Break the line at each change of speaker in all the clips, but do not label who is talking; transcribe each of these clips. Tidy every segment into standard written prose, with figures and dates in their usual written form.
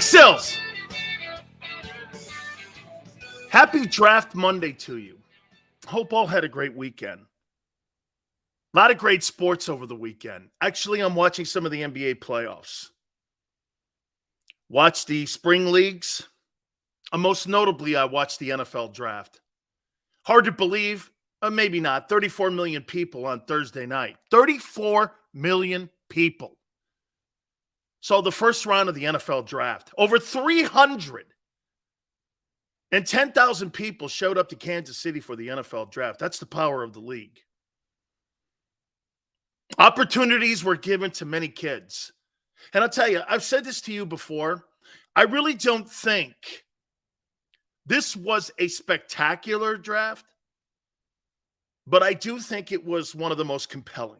Sills. Happy Draft Monday to you. Hope all had a great weekend. A lot of great sports over the weekend. Actually, I'm watching some of the NBA playoffs. Watched the spring leagues. Most notably, I watched the NFL draft. Hard to believe, maybe not. 34 million people on Thursday night. 34 million people. So the first round of the NFL draft, over 310,000 people showed up to Kansas City for the NFL draft. That's the power of the league. Opportunities were given to many kids. And I'll tell you, I've said this to you before. I really don't think this was a spectacular draft, but I do think it was one of the most compelling.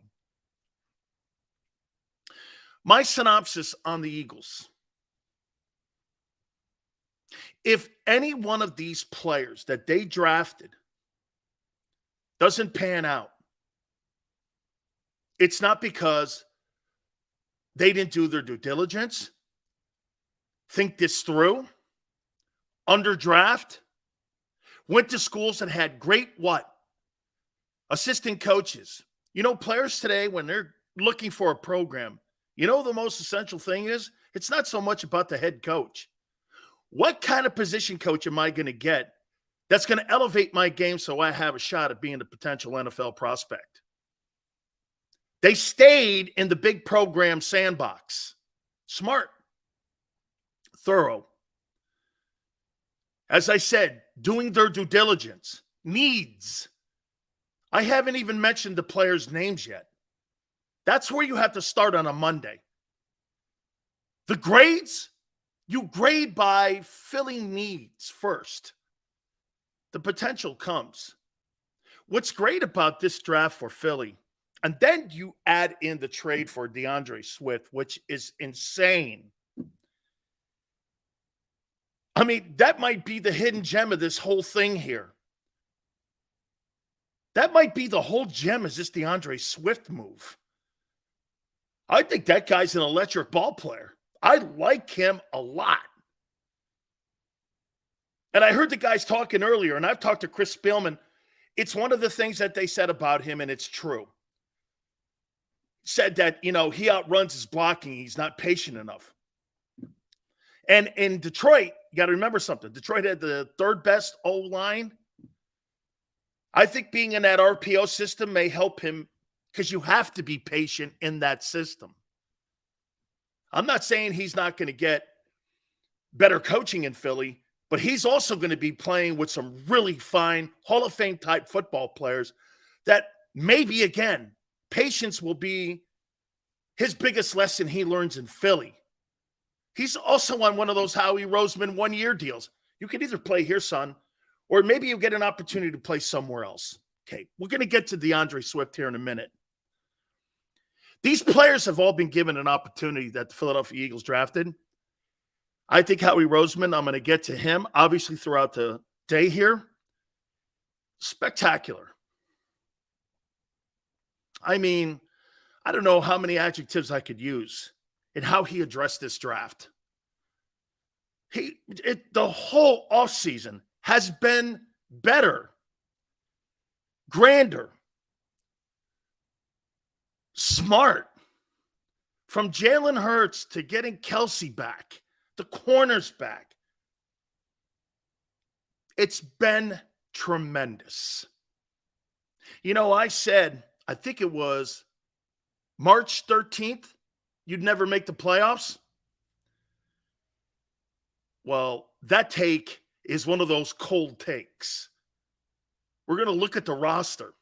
My synopsis on the Eagles. If any one of these players that they drafted doesn't pan out, it's not because they didn't do their due diligence, think this through, underdraft, went to schools that had great what? Assistant coaches. You know, players today, when they're looking for a program, you know the most essential thing is? It's not so much about the head coach. What kind of position coach am I going to get that's going to elevate my game so I have a shot at being a potential NFL prospect? They stayed in the big program sandbox. Smart. Thorough. As I said, doing their due diligence. Needs. I haven't even mentioned the players' names yet. That's where you have to start on a Monday. The grades, you grade by filling needs first. The potential comes. What's great about this draft for Philly, and then you add in the trade for DeAndre Swift, which is insane. I mean, that might be the hidden gem of this whole thing here. That might be the whole gem is this DeAndre Swift move. I think that guy's an electric ball player. I like him a lot. And I heard the guys talking earlier, and I've talked to Chris Spielman. It's one of the things that they said about him, and it's true. Said that, you know, he outruns his blocking. He's not patient enough. And in Detroit, you got to remember something. Detroit had the third best O-line. I think being in that RPO system may help him because you have to be patient in that system. I'm not saying he's not going to get better coaching in Philly, but he's also going to be playing with some really fine Hall of Fame type football players that maybe, again, patience will be his biggest lesson he learns in Philly. He's also on one of those Howie Roseman one-year deals. You can either play here, son, or maybe you get an opportunity to play somewhere else. Okay, we're going to get to DeAndre Swift here in a minute. These players have all been given an opportunity that the Philadelphia Eagles drafted. I think Howie Roseman, I'm going to get to him, obviously, throughout the day here. Spectacular. I mean, I don't know how many adjectives I could use in how he addressed this draft. The whole offseason has been better, grander, smart. From Jalen Hurts to getting Kelsey back, the corners back. It's been tremendous. You know, I said, I think it was March 13th, you'd never make the playoffs. Well, that take is one of those cold takes. We're going to look at the roster.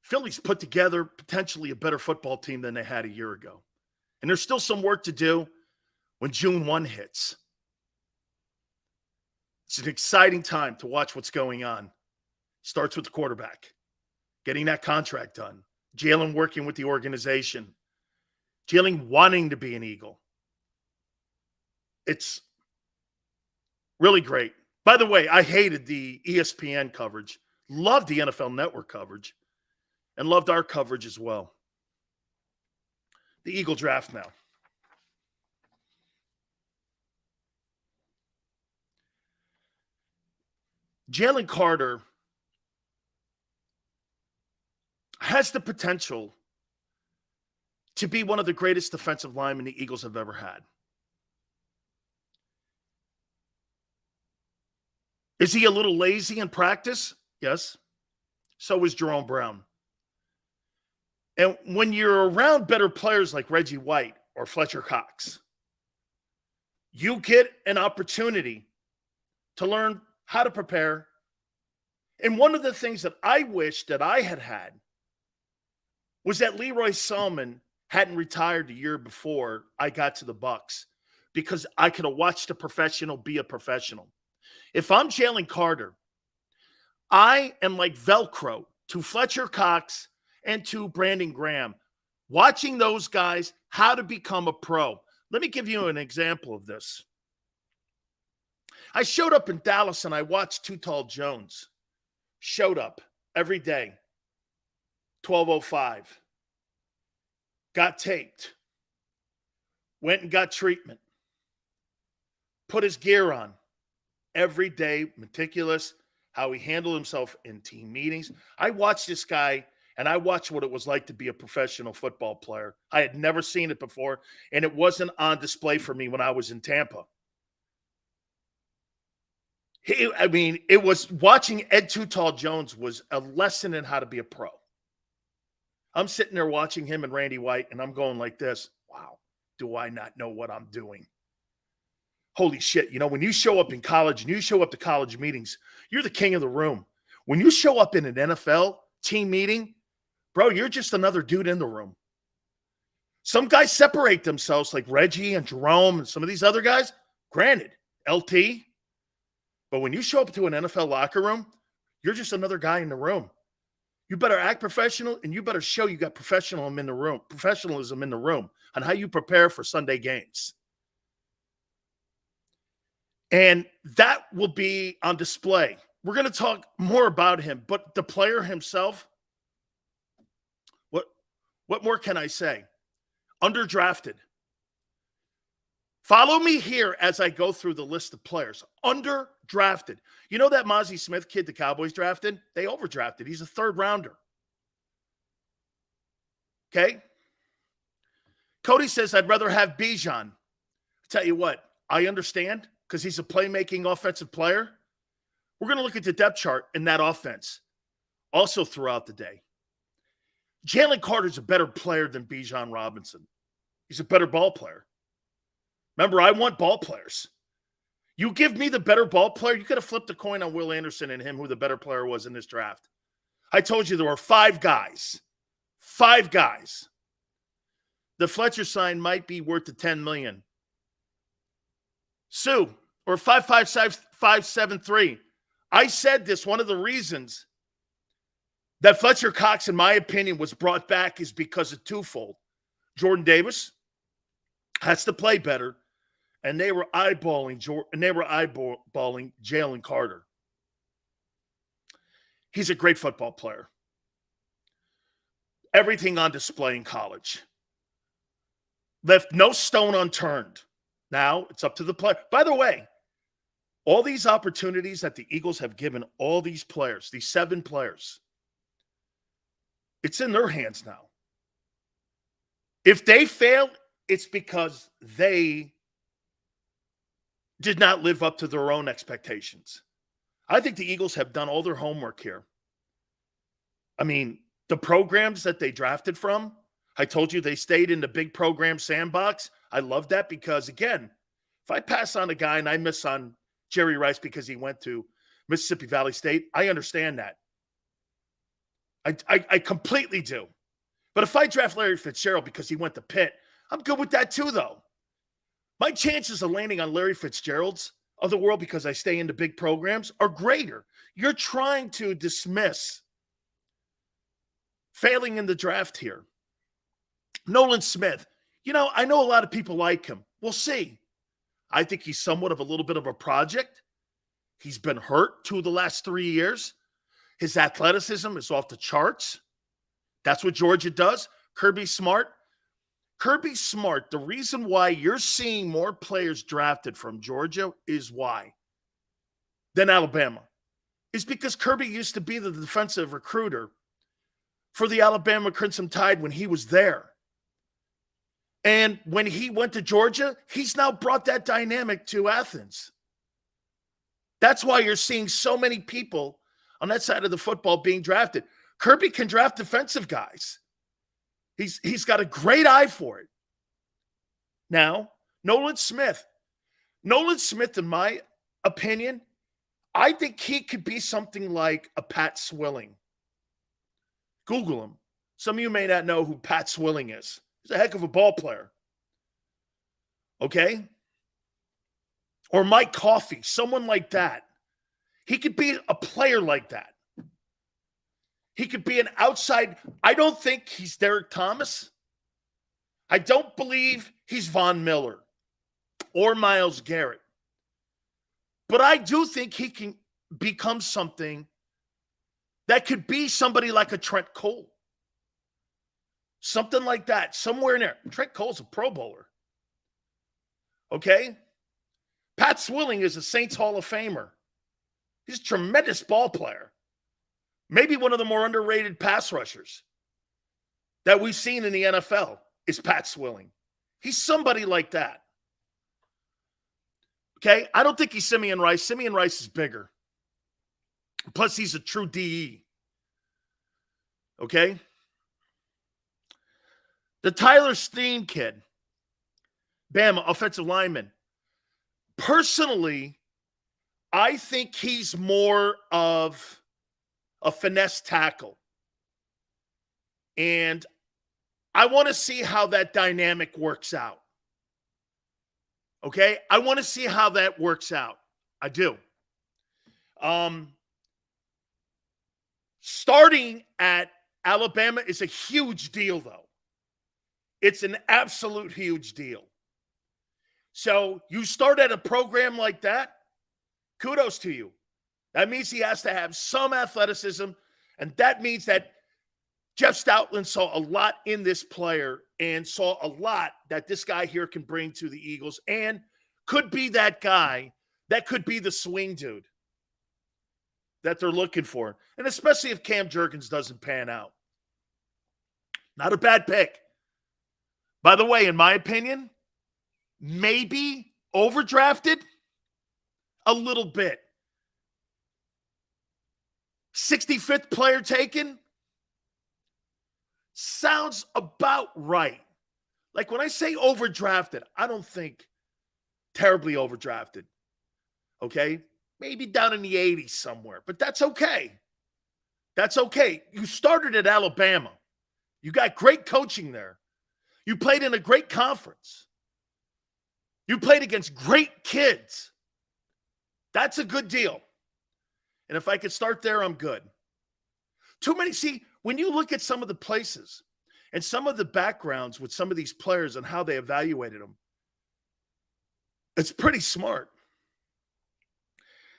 Philly's put together potentially a better football team than they had a year ago. And there's still some work to do when June 1 hits. It's an exciting time to watch what's going on. Starts with the quarterback, getting that contract done. Jalen working with the organization. Jalen wanting to be an Eagle. It's really great. By the way, I hated the ESPN coverage. Loved the NFL Network coverage. And loved our coverage as well. The Eagle draft now. Jalen Carter has the potential to be one of the greatest defensive linemen the Eagles have ever had. Is he a little lazy in practice? Yes. So is Jerome Brown. And when you're around better players like Reggie White or Fletcher Cox, you get an opportunity to learn how to prepare. And one of the things that I wish that I had was that Leroy Selman hadn't retired the year before I got to the Bucs, because I could have watched a professional be a professional. If I'm Jalen Carter, I am like Velcro to Fletcher Cox and to Brandon Graham, watching those guys how to become a pro. Let me give you an example of this. I showed up in Dallas and I watched Too Tall Jones. Showed up every day, 12:05. Got taped. Went and got treatment. Put his gear on. Every day, meticulous, how he handled himself in team meetings. I watched this guy, and I watched what it was like to be a professional football player. I had never seen it before, and it wasn't on display for me when I was in Tampa. It was watching Ed Too Tall Jones was a lesson in how to be a pro. I'm sitting there watching him and Randy White, and I'm going like this. Wow, do I not know what I'm doing? Holy shit. You know, when you show up in college and you show up to college meetings, you're the king of the room. When you show up in an NFL team meeting, bro, you're just another dude in the room. Some guys separate themselves like Reggie and Jerome and some of these other guys. Granted, LT. But when you show up to an NFL locker room, you're just another guy in the room. You better act professional, and you better show you got professionalism in the room on how you prepare for Sunday games. And that will be on display. We're going to talk more about him, but the player himself, what more can I say? Underdrafted. Follow me here as I go through the list of players. Underdrafted. You know that Mozzie Smith kid the Cowboys drafted? They overdrafted. He's a third rounder. Okay? Cody says, I'd rather have Bijan. Tell you what, I understand, because he's a playmaking offensive player. We're going to look at the depth chart in that offense also throughout the day. Jalen Carter's a better player than Bijan Robinson. He's a better ball player. Remember, I want ball players. You give me the better ball player, you could have flipped a coin on Will Anderson and him who the better player was in this draft. I told you there were five guys. Five guys. The Fletcher sign might be worth the $10 million. Sue, or 55573. I said this, one of the reasons that Fletcher Cox, in my opinion, was brought back is because of twofold. Jordan Davis has to play better, and they were eyeballing Jalen Carter. He's a great football player. Everything on display in college. Left no stone unturned. Now it's up to the player. By the way, all these opportunities that the Eagles have given all these players, these 7 players, it's in their hands now. If they fail, it's because they did not live up to their own expectations. I think the Eagles have done all their homework here. I mean, the programs that they drafted from, I told you they stayed in the big program sandbox. I love that because, again, if I pass on a guy and I miss on Jerry Rice because he went to Mississippi Valley State, I understand that. I completely do. But if I draft Larry Fitzgerald because he went to Pitt, I'm good with that too, though. My chances of landing on Larry Fitzgerald's of the world because I stay into big programs are greater. You're trying to dismiss failing in the draft here. Nolan Smith. You know, I know a lot of people like him. We'll see. I think he's somewhat of a little bit of a project. He's been hurt 2 of the last 3 years. His athleticism is off the charts. That's what Georgia does. Kirby Smart, the reason why you're seeing more players drafted from Georgia is why than Alabama. is because Kirby used to be the defensive recruiter for the Alabama Crimson Tide when he was there. And when he went to Georgia, he's now brought that dynamic to Athens. That's why you're seeing so many people on that side of the football being drafted. Kirby can draft defensive guys. He's got a great eye for it. Now, Nolan Smith. Nolan Smith, in my opinion, I think he could be something like a Pat Swilling. Google him. Some of you may not know who Pat Swilling is. He's a heck of a ball player. Okay? Or Mike Coffey, someone like that. He could be a player like that. He could be an outside. I don't think he's Derek Thomas. I don't believe he's Von Miller or Myles Garrett. But I do think he can become something that could be somebody like a Trent Cole. Something like that, somewhere in there. Trent Cole's a Pro Bowler. Okay? Pat Swilling is a Saints Hall of Famer. He's a tremendous ball player. Maybe one of the more underrated pass rushers that we've seen in the NFL is Pat Swilling. He's somebody like that. Okay? I don't think he's Simeon Rice. Simeon Rice is bigger. Plus, he's a true DE. Okay? The Tyler Steen kid, Bama, offensive lineman. Personally, I think he's more of a finesse tackle. And I want to see how that dynamic works out. Okay? I want to see how that works out. I do. Starting at Alabama is a huge deal, though. It's an absolute huge deal. So you start at a program like that, kudos to you. That means he has to have some athleticism, and that means that Jeff Stoutland saw a lot in this player and saw a lot that this guy here can bring to the Eagles and could be that guy that could be the swing dude that they're looking for, and especially if Cam Jurgens doesn't pan out. Not a bad pick. By the way, in my opinion, maybe overdrafted a little bit. 65th player taken sounds about right. Like when I say overdrafted, I don't think terribly overdrafted. Okay? Maybe down in the 80s somewhere, but that's okay. That's okay. You started at Alabama. You got great coaching there. You played in a great conference. You played against great kids. That's a good deal. And if I could start there, I'm good. Too many, see, when you look at some of the places and some of the backgrounds with some of these players and how they evaluated them, it's pretty smart.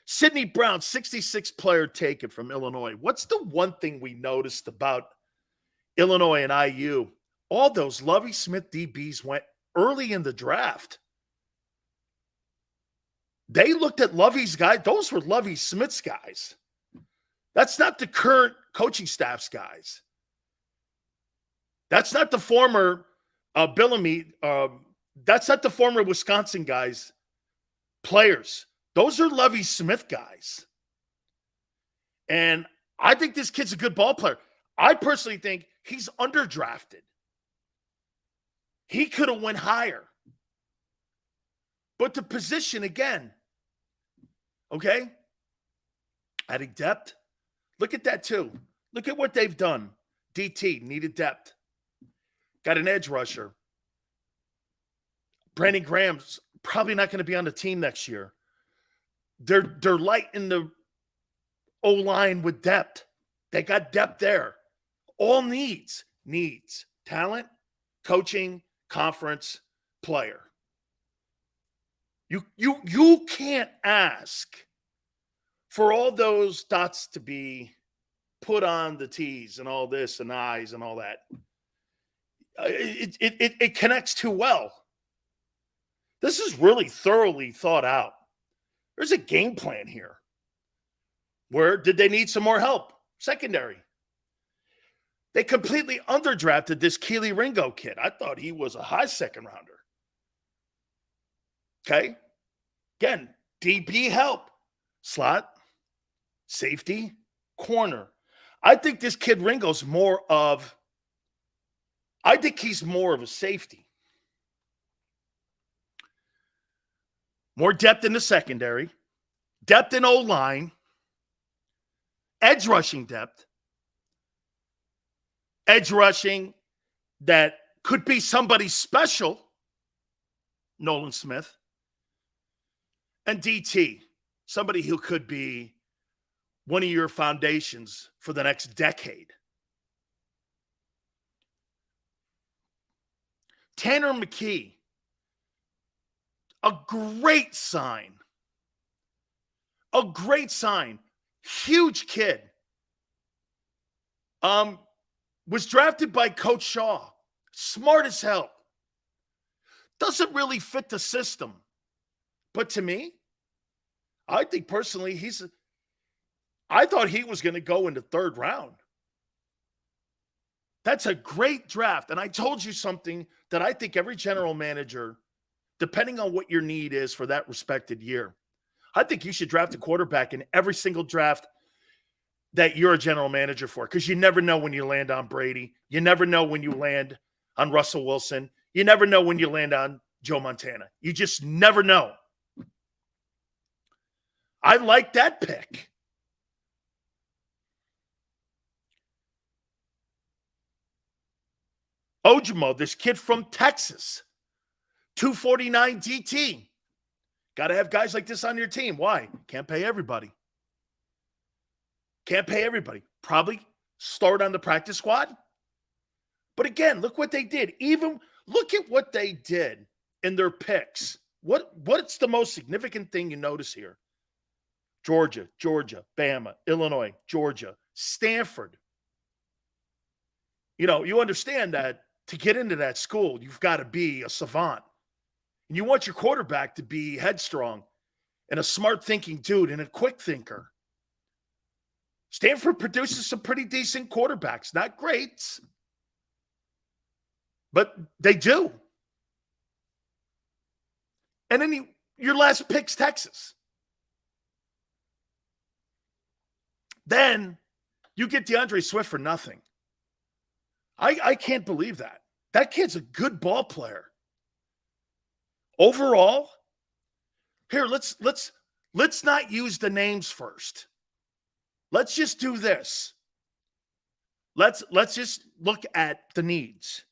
Sidney Brown, 66th player taken from Illinois. What's the one thing we noticed about Illinois and IU? All those Lovie Smith DBs went early in the draft. They looked at Lovie's guys. Those were Lovie Smith's guys. That's not the current coaching staff's guys. That's not the former Billamy. That's not the former Wisconsin guys, players. Those are Lovie Smith guys. And I think this kid's a good ball player. I personally think he's underdrafted. He could have went higher. But the position again, okay? Adding depth. Look at that too. Look at what they've done. DT, needed depth. Got an edge rusher. Brandon Graham's probably not going to be on the team next year. They're light in the O-line with depth. They got depth there. All needs. Talent, coaching, conference, player. You can't ask for all those dots to be put on the T's and all this and I's and all that. It connects too well. This is really thoroughly thought out. There's a game plan here. Where did they need some more help? Secondary. They completely underdrafted this Keely Ringo kid. I thought he was a high second rounder. Okay. Again, DB help. Slot, safety, corner. I think this kid Ringo's he's more of a safety. More depth in the secondary, depth in O-line, edge rushing depth, edge rushing that could be somebody special, Nolan Smith, and DT, somebody who could be one of your foundations for the next decade. Tanner McKee, a great sign. A great sign. Huge kid. Was drafted by Coach Shaw. Smart as hell. Doesn't really fit the system. But to me, I think personally I thought he was going to go in the third round. That's a great draft. And I told you something that I think every general manager, depending on what your need is for that respected year, I think you should draft a quarterback in every single draft that you're a general manager for, because you never know when you land on Brady. You never know when you land on Russell Wilson. You never know when you land on Joe Montana. You just never know. I like that pick. Ojimo, this kid from Texas, 249 DT. Got to have guys like this on your team. Why? Can't pay everybody. Can't pay everybody. Probably start on the practice squad. But again, look what they did. Even look at what they did in their picks. What's the most significant thing you notice here? Georgia, Bama, Illinois, Georgia, Stanford. You understand that to get into that school, you've got to be a savant. And you want your quarterback to be headstrong and a smart thinking dude and a quick thinker. Stanford produces some pretty decent quarterbacks. Not great, but they do. And then your last pick's Texas. Then you get DeAndre Swift for nothing. I can't believe that. That kid's a good ball player. Overall, here, let's not use the names first. Let's just do this. Let's just look at the needs.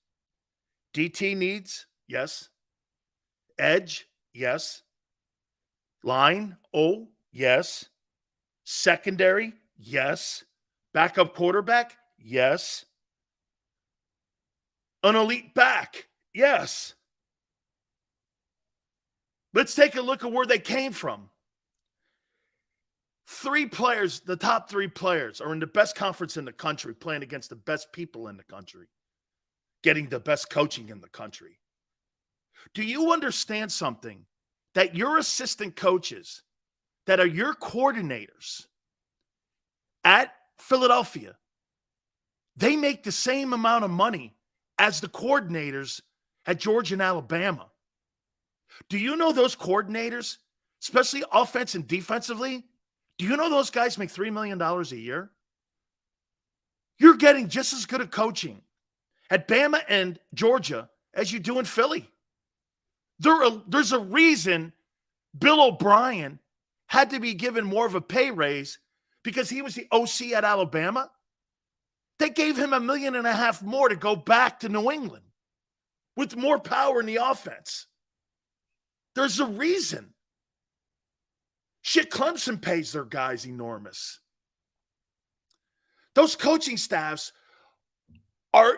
DT needs, yes. Edge, yes. Line, yes. Secondary, yes. Backup quarterback, yes. An elite back, yes. Let's take a look at where they came from. 3 players, the top 3 players, are in the best conference in the country, playing against the best people in the country, getting the best coaching in the country. Do you understand something? That your assistant coaches, that are your coordinators at Philadelphia, they make the same amount of money as the coordinators at Georgia and Alabama. Do you know those coordinators, especially offense and defensively, do you know those guys make $3 million a year? You're getting just as good a coaching at Bama and Georgia as you do in Philly. There's a reason Bill O'Brien had to be given more of a pay raise because he was the OC at Alabama. They gave him $1.5 million more to go back to New England with more power in the offense. There's a reason. Shit, Clemson pays their guys enormous. Those coaching staffs are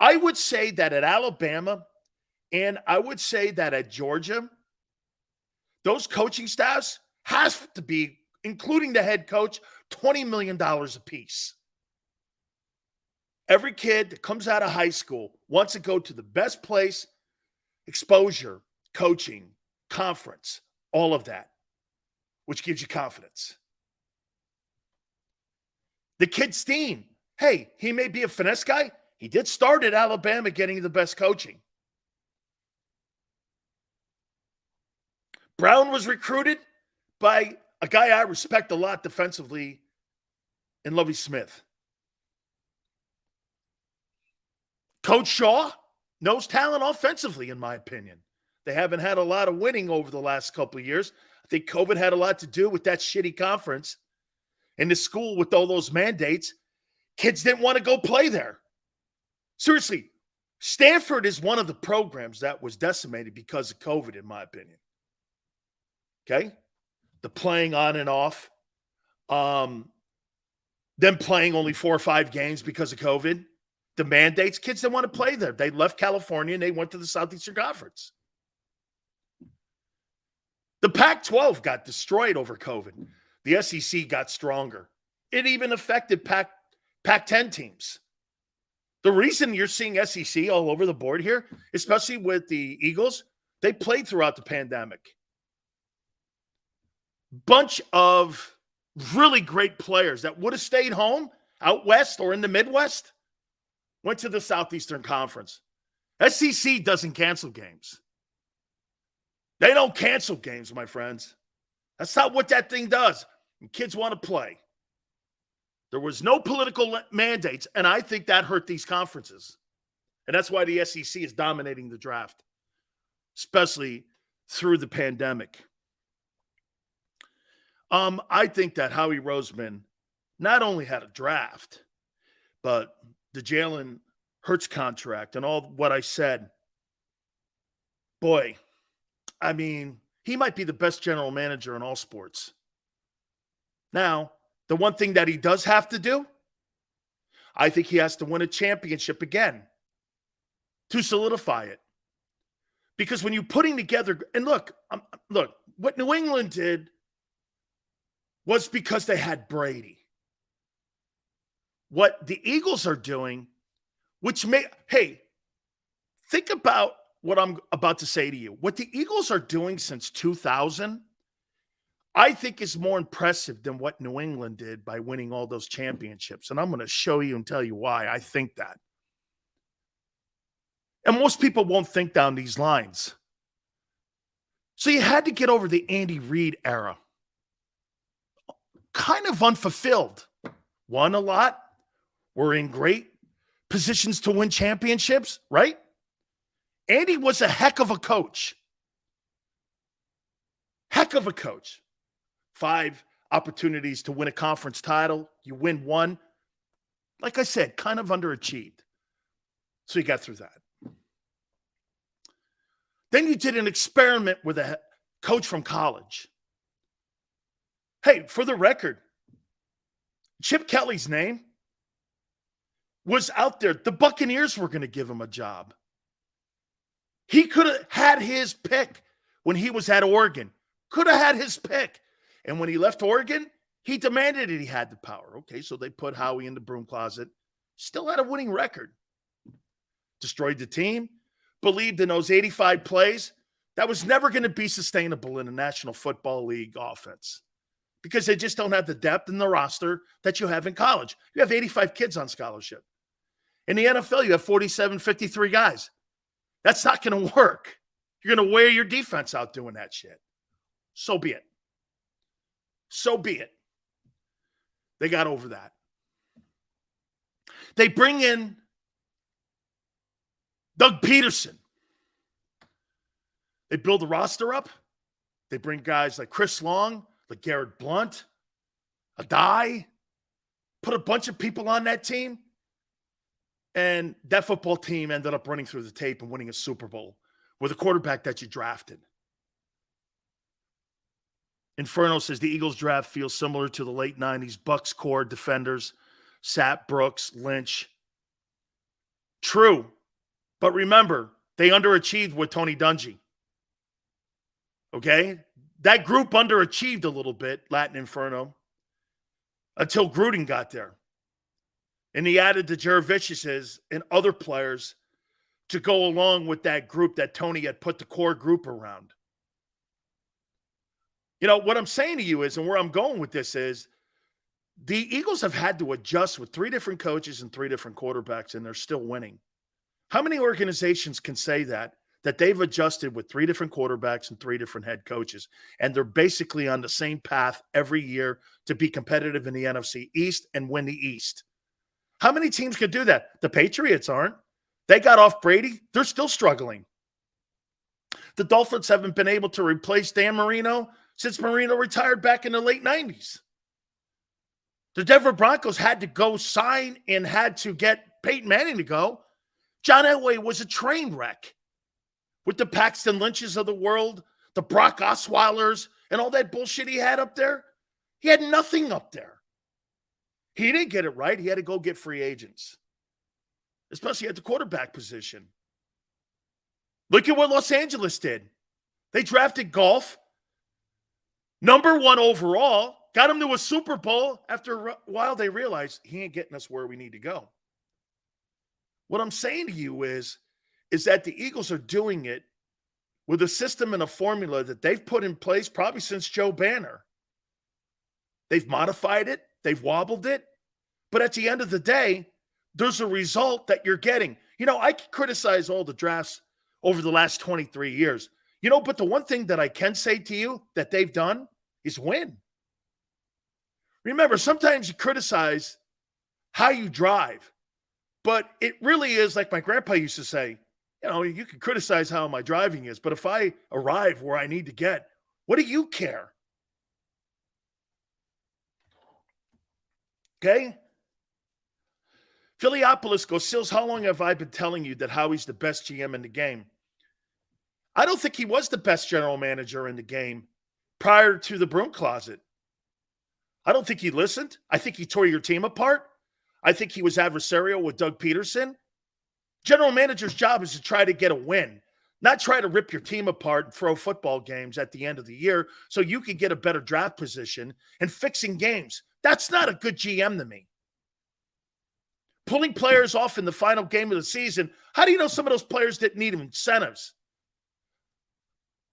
I would say that at Alabama and I would say that at Georgia, those coaching staffs have to be, including the head coach, $20 million apiece. Every kid that comes out of high school wants to go to the best place, exposure, coaching, conference, all of that. which gives you confidence. The kid Steen, hey, he may be a finesse guy. He did start at Alabama getting the best coaching. Brown was recruited by a guy I respect a lot defensively in Lovie Smith. Coach Shaw knows talent offensively, in my opinion. They haven't had a lot of winning over the last couple of years. I think COVID had a lot to do with that shitty conference. In the school with all those mandates, kids didn't want to go play there. Seriously, Stanford is one of the programs that was decimated because of COVID, in my opinion. Okay? The playing on and off. Them playing only 4 or 5 games because of COVID. The mandates, kids didn't want to play there. They left California and they went to the Southeastern Conference. The Pac-12 got destroyed over COVID. The SEC got stronger. It even affected Pac-10 teams. The reason you're seeing SEC all over the board here, especially with the Eagles, they played throughout the pandemic. Bunch of really great players that would have stayed home out west or in the Midwest went to the Southeastern Conference. SEC doesn't cancel games. They don't cancel games, my friends. That's not what that thing does. And kids want to play. There was no political mandates, and I think that hurt these conferences. And that's why the SEC is dominating the draft, especially through the pandemic. I think that Howie Roseman not only had a draft, but the Jalen Hurts contract and all what I said. Boy, I mean, he might be the best general manager in all sports. Now, the one thing that he does have to do, I think he has to win a championship again to solidify it. Because when you're putting together, and look, what New England did was because they had Brady. What the Eagles are doing, hey, think about what I'm about to say to you. What the Eagles are doing since 2000, I think is more impressive than what New England did by winning all those championships. And I'm going to show you and tell you why I think that. And most people won't think down these lines. So you had to get over the Andy Reid era. Kind of unfulfilled. Won a lot. Were in great positions to win championships, right? Andy was a heck of a coach. Heck of a coach. 5 opportunities to win a conference title. You win 1. Like I said, kind of underachieved. So you got through that. Then you did an experiment with a coach from college. Hey, for the record, Chip Kelly's name was out there. The Buccaneers were going to give him a job. He could have had his pick when he was at Oregon. Could have had his pick. And when he left Oregon, he demanded it. He had the power. Okay, so they put Howie in the broom closet. Still had a winning record. Destroyed the team. Believed in those 85 plays. That was never going to be sustainable in the National Football League offense. Because they just don't have the depth in the roster that you have in college. You have 85 kids on scholarship. In the NFL, you have 47, 53 guys. That's not going to work. You're going to wear your defense out doing that shit. So be it. So be it. They got over that. They bring in Doug Peterson. They build the roster up. They bring guys like Chris Long, like Garrett Blunt, Adai, put a bunch of people on that team. And that football team ended up running through the tape and winning a Super Bowl with a quarterback that you drafted. Inferno says the Eagles draft feels similar to the late 90s Bucks core defenders, Sapp, Brooks, Lynch. True. But remember, they underachieved with Tony Dungy. Okay? That group underachieved a little bit, Latin Inferno, until Gruden got there. And he added the Jureviciuses and other players to go along with that group that Tony had put the core group around. What I'm saying to you is, and where I'm going with this is, the Eagles have had to adjust with 3 different coaches and 3 different quarterbacks, and they're still winning. How many organizations can say that they've adjusted with 3 different quarterbacks and 3 different head coaches, and they're basically on the same path every year to be competitive in the NFC East and win the East? How many teams could do that? The Patriots aren't. They got off Brady. They're still struggling. The Dolphins haven't been able to replace Dan Marino since Marino retired back in the late 90s. The Denver Broncos had to go sign and had to get Peyton Manning to go. John Elway was a train wreck with the Paxton Lynches of the world, the Brock Osweilers, and all that bullshit he had up there. He had nothing up there. He didn't get it right. He had to go get free agents, especially at the quarterback position. Look at what Los Angeles did. They drafted Goff, number 1 overall, got him to a Super Bowl. After a while, they realized he ain't getting us where we need to go. What I'm saying to you is that the Eagles are doing it with a system and a formula that they've put in place probably since Joe Banner. They've modified it. They've wobbled it. But at the end of the day, there's a result that you're getting. I can criticize all the drafts over the last 23 years. But the one thing that I can say to you that they've done is win. Remember, sometimes you criticize how you drive, but it really is like my grandpa used to say, you can criticize how my driving is, but if I arrive where I need to get, what do you care? Okay? Philiopolis goes, Sills, how long have I been telling you that Howie's the best GM in the game? I don't think he was the best general manager in the game prior to the broom closet. I don't think he listened. I think he tore your team apart. I think he was adversarial with Doug Peterson. General manager's job is to try to get a win, not try to rip your team apart and throw football games at the end of the year so you can get a better draft position and fixing games. That's not a good GM to me. Pulling players off in the final game of the season, how do you know some of those players didn't need incentives?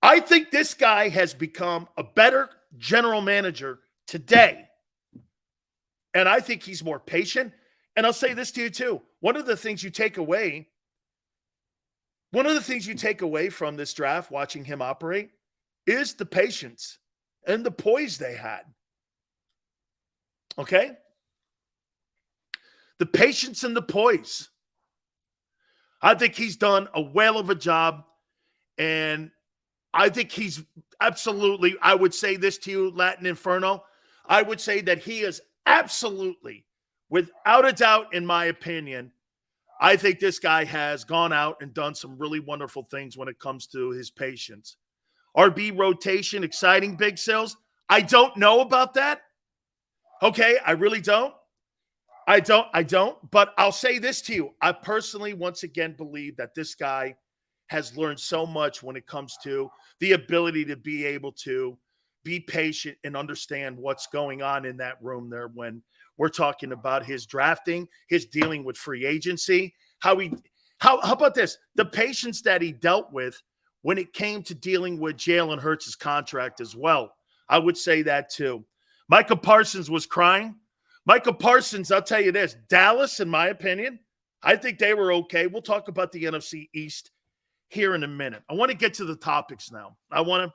I think this guy has become a better general manager today. And I think he's more patient. And I'll say this to you too. One of the things you take away from this draft, watching him operate, is the patience and the poise they had. Okay? The patience and the poise. I think he's done a whale of a job. And I think he's absolutely, I would say this to you, Latin Inferno. I would say that he is absolutely, without a doubt, in my opinion, I think this guy has gone out and done some really wonderful things when it comes to his patience. RB rotation, exciting, Big Sales. I don't know about that. Okay, I really don't. I don't. But I'll say this to you. I personally, once again, believe that this guy has learned so much when it comes to the ability to be able to be patient and understand what's going on in that room there when we're talking about his drafting, his dealing with free agency, how about this? The patience that he dealt with when it came to dealing with Jalen Hurts' contract as well. I would say that too. Micah Parsons was crying. Micah Parsons, I'll tell you this, Dallas, in my opinion, I think they were okay. We'll talk about the NFC East here in a minute. I want to get to the topics now. I want to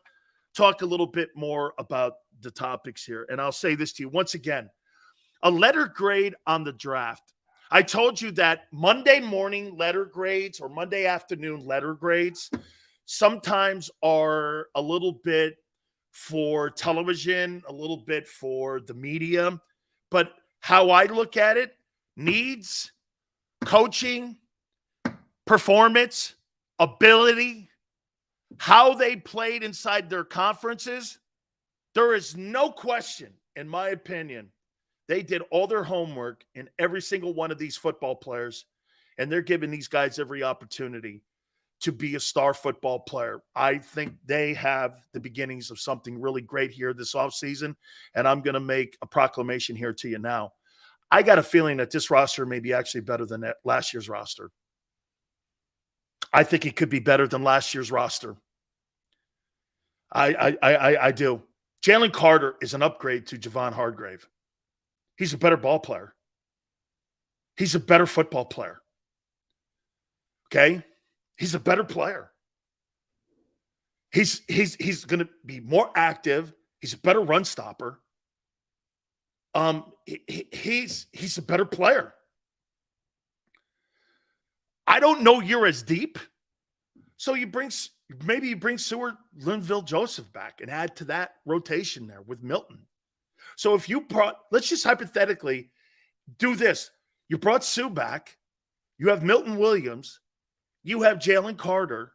talk a little bit more about the topics here. And I'll say this to you once again, a letter grade on the draft. I told you that Monday morning letter grades or Monday afternoon letter grades sometimes are a little bit for television, a little bit for the media. But how I look at it, needs, coaching, performance, ability, how they played inside their conferences, there is no question, in my opinion, they did all their homework in every single one of these football players, and they're giving these guys every opportunity to be a star football player. I think they have the beginnings of something really great here this offseason, and I'm going to make a proclamation here to you now. I got a feeling that this roster may be actually better than last year's roster. I think it could be better than last year's roster. I do. Jalen Carter is an upgrade to Javon Hargrave. He's a better ball player. He's a better football player. Okay? He's a better player. He's going to be more active. He's a better run stopper. He's a better player. I don't know you're as deep. So maybe you bring Seward Linville Joseph back and add to that rotation there with Milton. So if you let's just hypothetically do this. You brought Sue back. You have Milton Williams. You have Jalen Carter.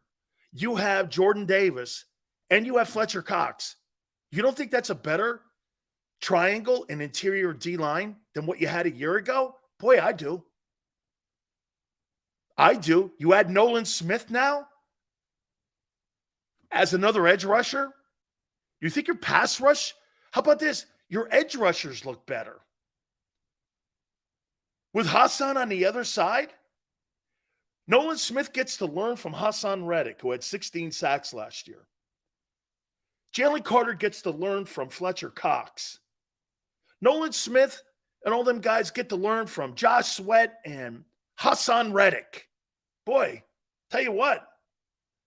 You have Jordan Davis. And you have Fletcher Cox. You don't think that's a better triangle and interior D-line than what you had a year ago? Boy, I do. I do. You add Nolan Smith now as another edge rusher? You think your pass rush? How about this? Your edge rushers look better. With Hassan on the other side, Nolan Smith gets to learn from Hassan Reddick, who had 16 sacks last year. Jalen Carter gets to learn from Fletcher Cox. Nolan Smith and all them guys get to learn from Josh Sweat and Hassan Reddick. Boy, tell you what,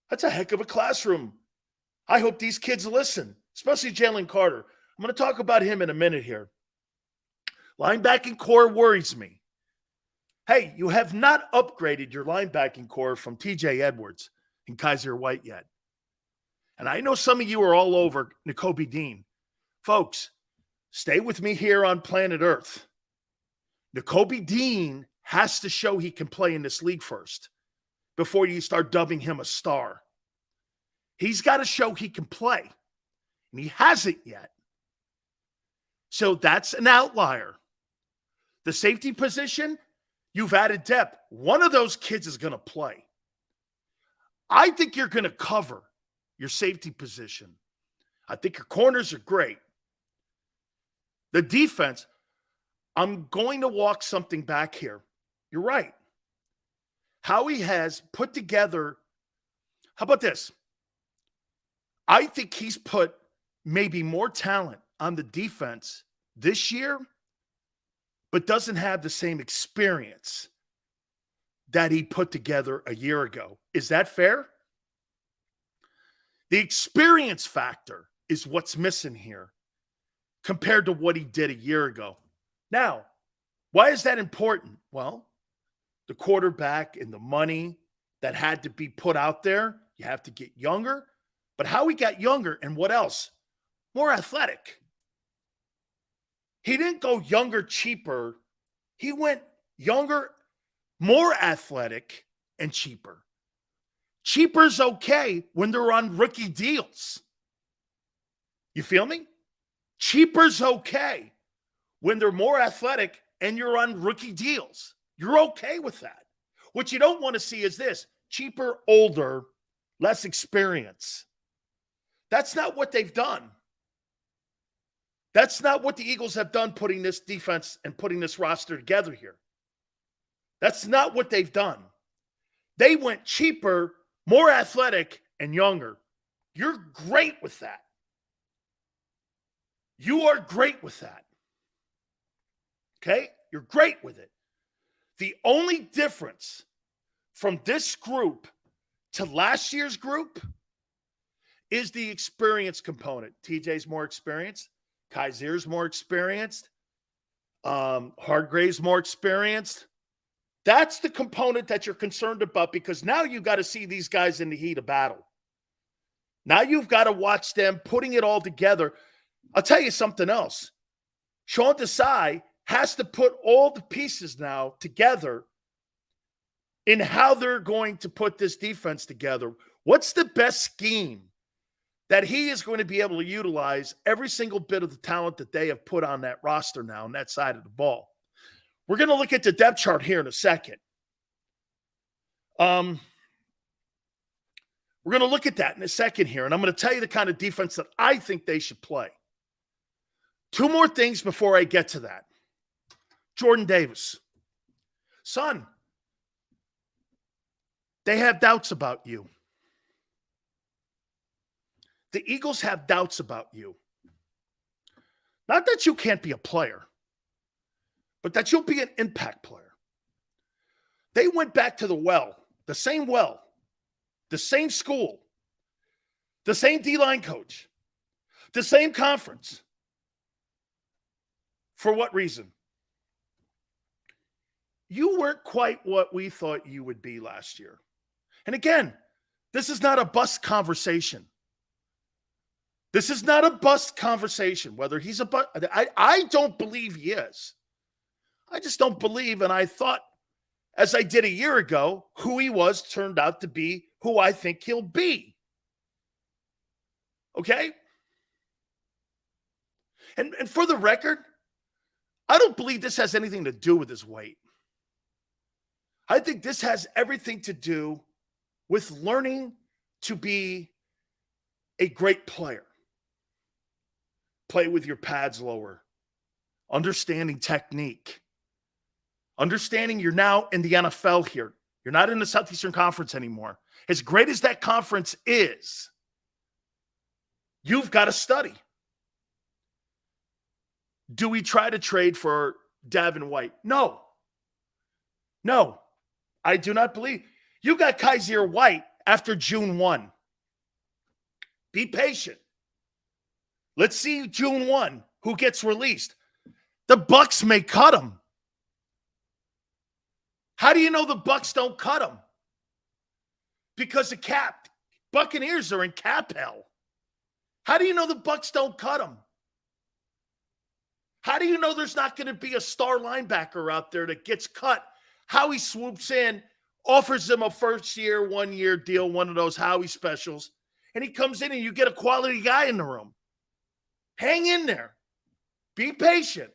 that's a heck of a classroom. I hope these kids listen, especially Jalen Carter. I'm going to talk about him in a minute here. Linebacking core worries me. Hey, you have not upgraded your linebacking core from TJ Edwards and Kaiser White yet. And I know some of you are all over Nakobe Dean. Folks, stay with me here on planet Earth. Nakobe Dean has to show he can play in this league first before you start dubbing him a star. He's got to show he can play, and he hasn't yet. So that's an outlier. The safety position, you've added depth. One of those kids is going to play. I think you're going to cover your safety position. I think your corners are great. The defense, I'm going to walk something back here. You're right. Howie has put together, how about this? I think he's put maybe more talent on the defense this year, but doesn't have the same experience that he put together a year ago. Is that fair? The experience factor is what's missing here compared to what he did a year ago. Now, why is that important? Well, the quarterback and the money that had to be put out there, you have to get younger. But how he got younger and what else? More athletic. He didn't go younger, cheaper. He went younger, more athletic, and cheaper. Cheaper's okay when they're on rookie deals. You feel me? Cheaper's okay when they're more athletic and you're on rookie deals. You're okay with that. What you don't want to see is this: cheaper, older, less experience. That's not what they've done. That's not what the Eagles have done putting this defense and putting this roster together here. That's not what they've done. They went cheaper, more athletic, and younger. You're great with that. You are great with that. Okay? You're great with it. The only difference from this group to last year's group is the experience component. TJ's more experienced. Kaiser's more experienced. Hargrave's more experienced. That's the component that you're concerned about, because now you've got to see these guys in the heat of battle. Now you've got to watch them putting it all together. I'll tell you something else. Sean Desai has to put all the pieces now together in how they're going to put this defense together. What's the best scheme that he is going to be able to utilize every single bit of the talent that they have put on that roster now on that side of the ball? We're going to look at the depth chart here in a second. We're going to look at that in a second here, and I'm going to tell you the kind of defense that I think they should play. Two more things before I get to that. Jordan Davis. Son, they have doubts about you. The Eagles have doubts about you. Not that you can't be a player, but that you'll be an impact player. They went back to the same school, the same D-line coach, the same conference. For what reason? You weren't quite what we thought you would be last year. And again, this is not a bust conversation. This is not a bust conversation, whether he's a bust. I don't believe he is. I just don't believe, and I thought, as I did a year ago, who he was turned out to be who I think he'll be. Okay? And for the record, I don't believe this has anything to do with his weight. I think this has everything to do with learning to be a great player. Play with your pads lower. Understanding technique. Understanding you're now in the NFL here. You're not in the Southeastern Conference anymore. As great as that conference is, you've got to study. Do we try to trade for Davin White? No. No. I do not believe. You got Kaiser White after June 1. Be patient. Let's see June 1 who gets released. The Bucs may cut him. How do you know the Bucs don't cut him? Because of cap. Buccaneers are in cap hell. How do you know the Bucs don't cut him? How do you know there's not going to be a star linebacker out there that gets cut? Howie swoops in, offers him a first-year, one-year deal, one of those Howie specials, and he comes in and you get a quality guy in the room. Hang in there. Be patient.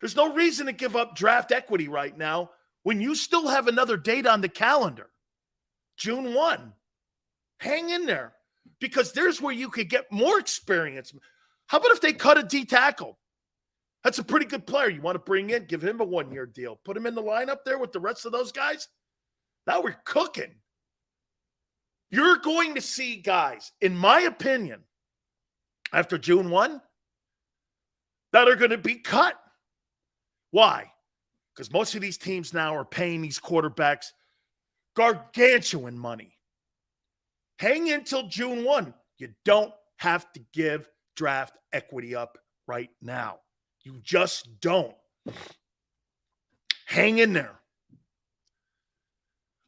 There's no reason to give up draft equity right now when you still have another date on the calendar, June 1. Hang in there, because there's where you could get more experience. How about if they cut a D tackle? That's a pretty good player you want to bring in, give him a one-year deal, put him in the lineup there with the rest of those guys. Now we're cooking. You're going to see guys, in my opinion, after June 1, that are going to be cut. Why? Because most of these teams now are paying these quarterbacks gargantuan money. Hang in till June 1. You don't have to give draft equity up right now. You just don't. Hang in there.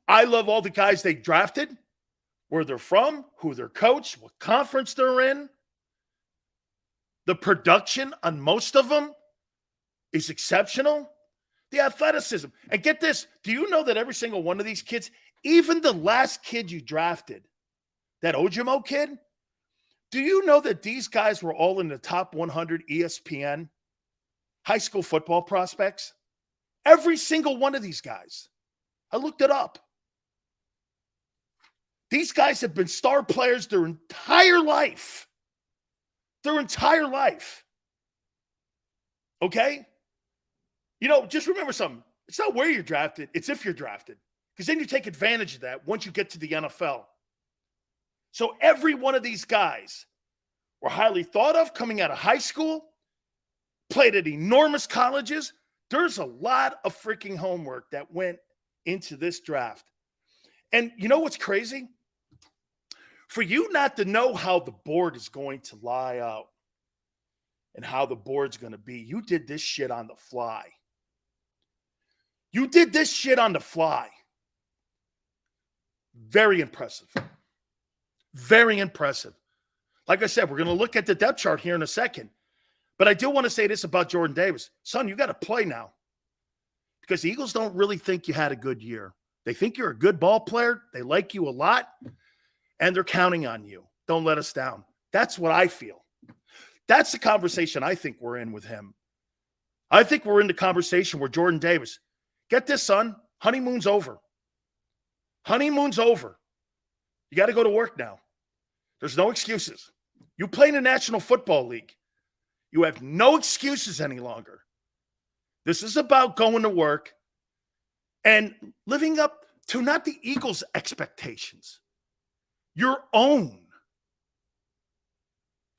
I love all the guys they drafted, where they're from, who they're coached, what conference they're in. The production on most of them is exceptional. The athleticism. And get this, do you know that every single one of these kids, even the last kid you drafted, that Ojimo kid, do you know that these guys were all in the top 100 ESPN high school football prospects? Every single one of these guys. I looked it up. These guys have been star players their entire life. Their entire life. Okay? You know, just remember something. It's not where you're drafted. It's if you're drafted. Because then you take advantage of that once you get to the NFL. So every one of these guys were highly thought of coming out of high school, played at enormous colleges. There's a lot of freaking homework that went into this draft. And you know what's crazy? For you not to know how the board is going to lie out and how the board's going to be, you did this shit on the fly. You did this shit on the fly. Very impressive. Very impressive. Like I said, we're going to look at the depth chart here in a second. But I do want to say this about Jordan Davis. Son, you got to play now. Because the Eagles don't really think you had a good year. They think you're a good ball player. They like you a lot. And they're counting on you. Don't let us down. That's what I feel. That's the conversation I think we're in with him. I think we're in the conversation where Jordan Davis, get this, son, honeymoon's over. Honeymoon's over. You got to go to work now. There's no excuses. You play in the National Football League. You have no excuses any longer. This is about going to work and living up to not the Eagles' expectations, your own.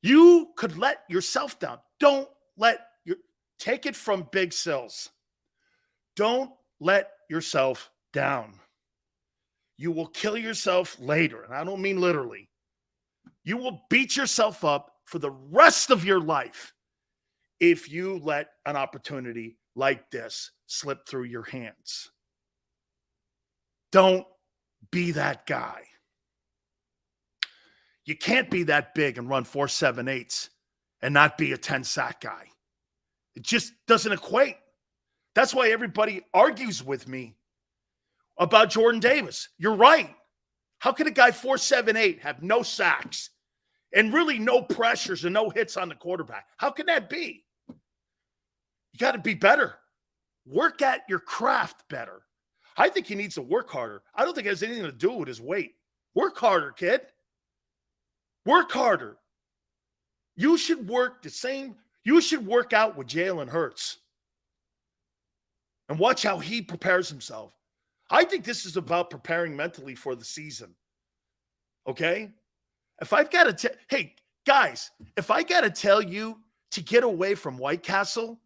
You could let yourself down. Don't take it from Big Sills. Don't let yourself down. You will kill yourself later. And I don't mean literally. You will beat yourself up for the rest of your life if you let an opportunity like this slip through your hands. Don't be that guy. You can't be that big and run 4.78s and not be a 10-sack guy. It just doesn't equate. That's why everybody argues with me about Jordan Davis. You're right. How can a guy 4.78 have no sacks and really no pressures and no hits on the quarterback? How can that be? You got to be better. Work at your craft better. I think he needs to work harder. I don't think it has anything to do with his weight. Work harder, kid. Work harder. You should work the same. You should work out with Jalen Hurts and watch how he prepares himself. I think this is about preparing mentally for the season. Okay? If I've got to hey, guys, if I got to tell you to get away from White Castle,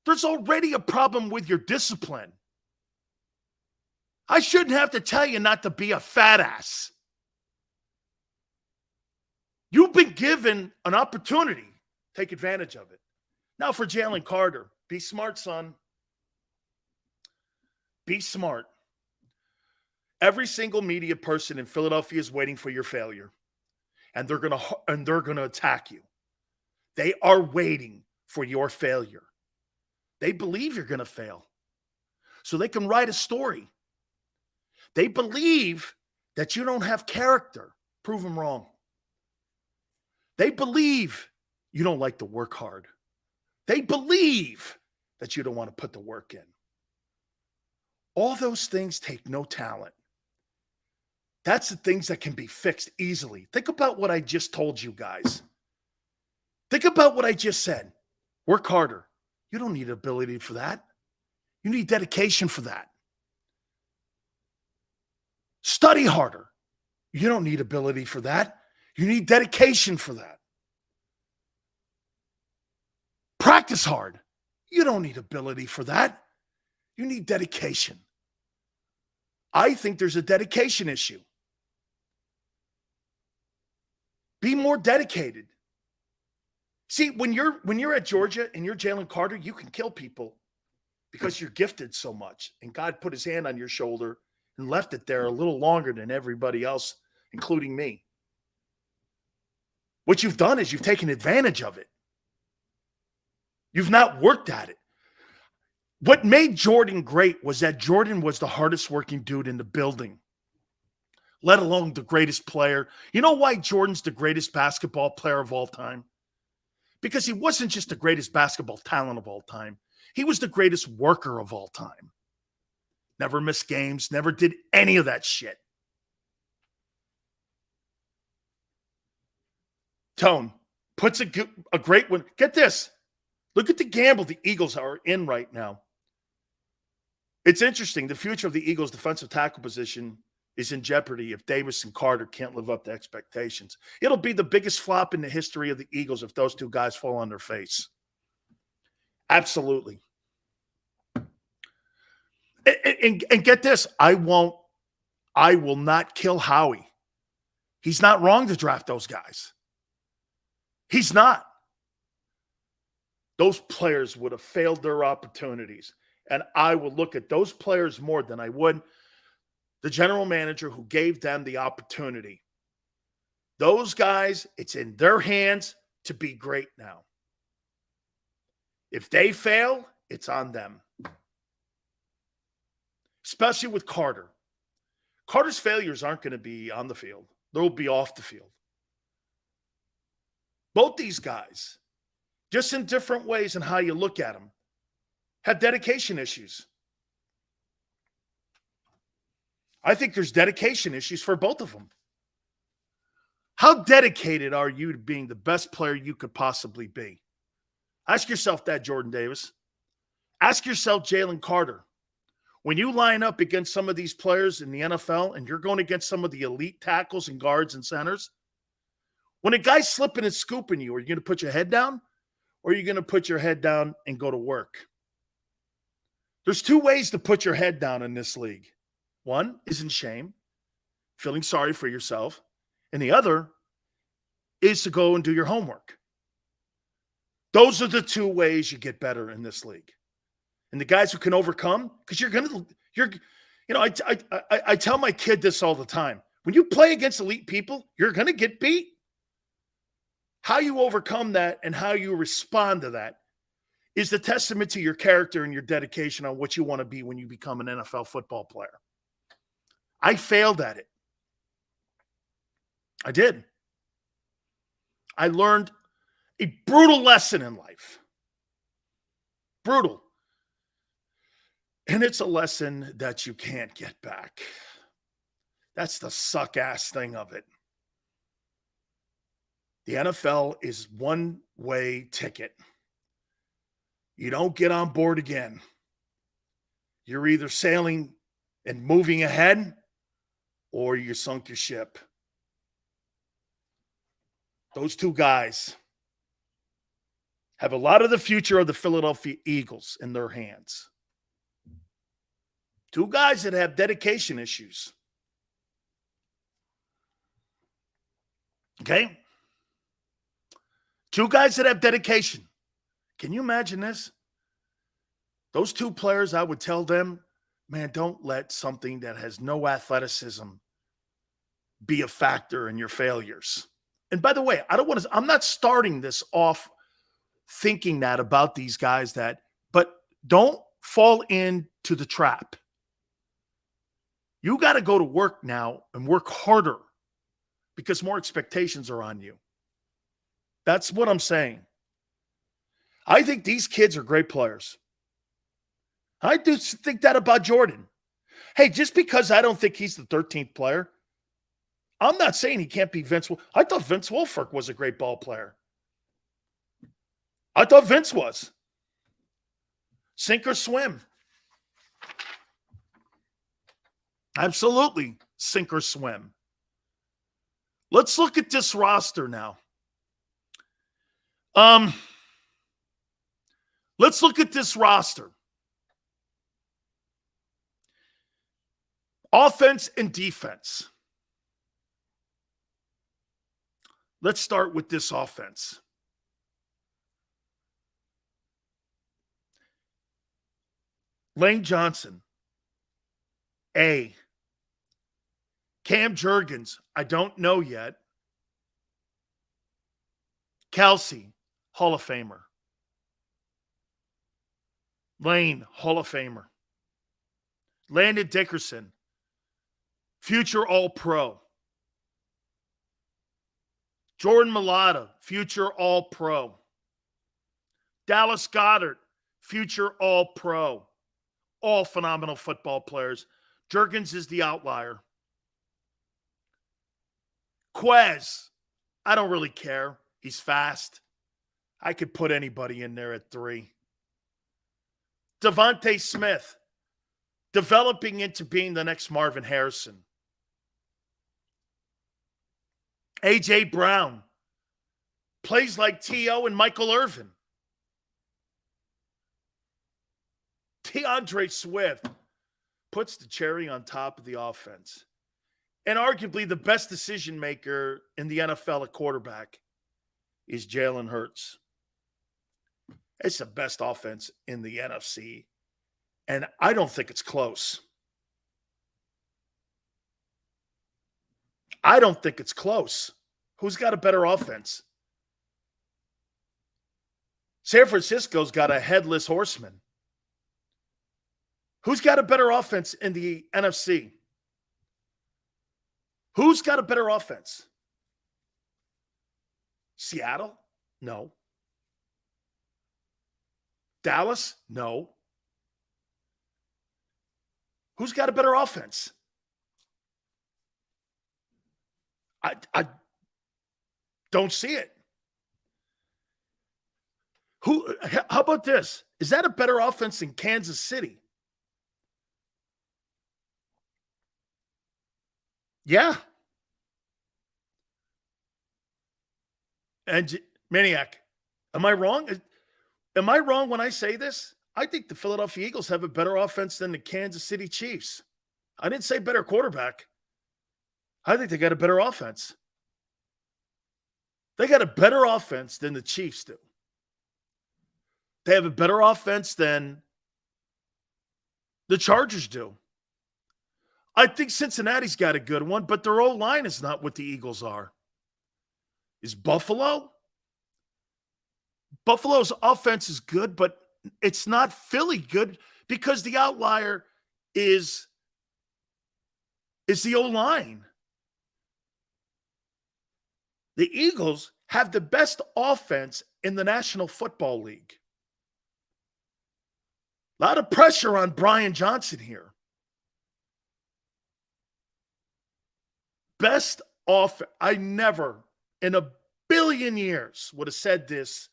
there's already a problem with your discipline. I shouldn't have to tell you not to be a fat ass. You've been given an opportunity. Take advantage of it. Now for Jalen Carter, be smart, son. Be smart. Every single media person in Philadelphia is waiting for your failure. And they're gonna attack you. They are waiting for your failure. They believe you're gonna fail. So they can write a story. They believe that you don't have character. Prove them wrong. They believe you don't like to work hard. They believe that you don't want to put the work in. All those things take no talent. That's the things that can be fixed easily. Think about what I just told you guys. Think about what I just said. Work harder. You don't need ability for that. You need dedication for that. Study harder. You don't need ability for that. You need dedication for that. Practice hard. You don't need ability for that. You need dedication. I think there's a dedication issue. Be more dedicated. See, when you're at Georgia and you're Jalen Carter, you can kill people because you're gifted so much. And God put his hand on your shoulder and left it there a little longer than everybody else, including me. What you've done is you've taken advantage of it. You've not worked at it. What made Jordan great was that Jordan was the hardest working dude in the building, let alone the greatest player. You know why Jordan's the greatest basketball player of all time? Because he wasn't just the greatest basketball talent of all time. He was the greatest worker of all time. Never missed games, never did any of that shit. Tone puts a great one. Get this. Look at the gamble the Eagles are in right now. It's interesting. The future of the Eagles' defensive tackle position is in jeopardy if Davis and Carter can't live up to expectations. It'll be the biggest flop in the history of the Eagles if those two guys fall on their face. Absolutely. And get this. I will not kill Howie. He's not wrong to draft those guys. He's not. Those players would have failed their opportunities. And I would look at those players more than I would the general manager who gave them the opportunity. Those guys, it's in their hands to be great now. If they fail, it's on them. Especially with Carter. Carter's failures aren't going to be on the field. They'll be off the field. Both these guys, just in different ways in how you look at them, have dedication issues. I think there's dedication issues for both of them. How dedicated are you to being the best player you could possibly be? Ask yourself that, Jordan Davis. Ask yourself, Jalen Carter. When you line up against some of these players in the NFL and you're going against some of the elite tackles and guards and centers, when a guy's slipping and scooping you, are you going to put your head down? or are you going to put your head down and go to work? There's two ways to put your head down in this league. One is in shame, feeling sorry for yourself, and the other is to go and do your homework. Those are the two ways you get better in this league. And the guys who can overcome, because I tell my kid this all the time. When you play against elite people, you're going to get beat. How you overcome that and how you respond to that is the testament to your character and your dedication on what you want to be when you become an NFL football player. I failed at it. I did. I learned a brutal lesson in life. Brutal. And it's a lesson that you can't get back. That's the suck-ass thing of it. The NFL is one-way ticket. You don't get on board again. You're either sailing and moving ahead or you sunk your ship. Those two guys have a lot of the future of the Philadelphia Eagles in their hands. Two guys that have dedication issues. Okay? Two guys that have dedication. Can you imagine this? Those two players, I would tell them, man, don't let something that has no athleticism be a factor in your failures. And by the way, I'm not starting this off thinking that about these guys but don't fall into the trap. You got to go to work now and work harder because more expectations are on you. That's what I'm saying. I think these kids are great players. I do think that about Jordan. Hey, just because I don't think he's the 13th player, I'm not saying he can't be Vince. I thought Vince Wilfork was a great ball player. I thought Vince was. Sink or swim. Absolutely sink or swim. Let's look at this roster now. Let's look at this roster. Offense and defense. Let's start with this offense. Lane Johnson, A. Cam Jurgens, I don't know yet. Kelsey, Hall of Famer. Lane, Hall of Famer. Landon Dickerson, future All-Pro. Jordan Mailata, future All-Pro. Dallas Goedert, future All-Pro. All phenomenal football players. Jurgens is the outlier. Quez, I don't really care. He's fast. I could put anybody in there at 3. Devontae Smith, developing into being the next Marvin Harrison. A.J. Brown, plays like T.O. and Michael Irvin. DeAndre Swift puts the cherry on top of the offense. And arguably the best decision maker in the NFL at quarterback is Jalen Hurts. It's the best offense in the NFC. And I don't think it's close. I don't think it's close. Who's got a better offense? San Francisco's got a headless horseman. Who's got a better offense in the NFC? Who's got a better offense? Seattle? No. Dallas? No. Who's got a better offense? I don't see it. How about this? Is that a better offense than Kansas City? Yeah. And Maniac, am I wrong? Am I wrong when I say this? I think the Philadelphia Eagles have a better offense than the Kansas City Chiefs. I didn't say better quarterback. I think they got a better offense. They got a better offense than the Chiefs do. They have a better offense than the Chargers do. I think Cincinnati's got a good one, but their O-line is not what the Eagles are. Is Buffalo? Buffalo's offense is good, but it's not Philly good because the outlier is the O-line. The Eagles have the best offense in the National Football League. A lot of pressure on Brian Johnson here. Best offense. I never in a billion years would have said this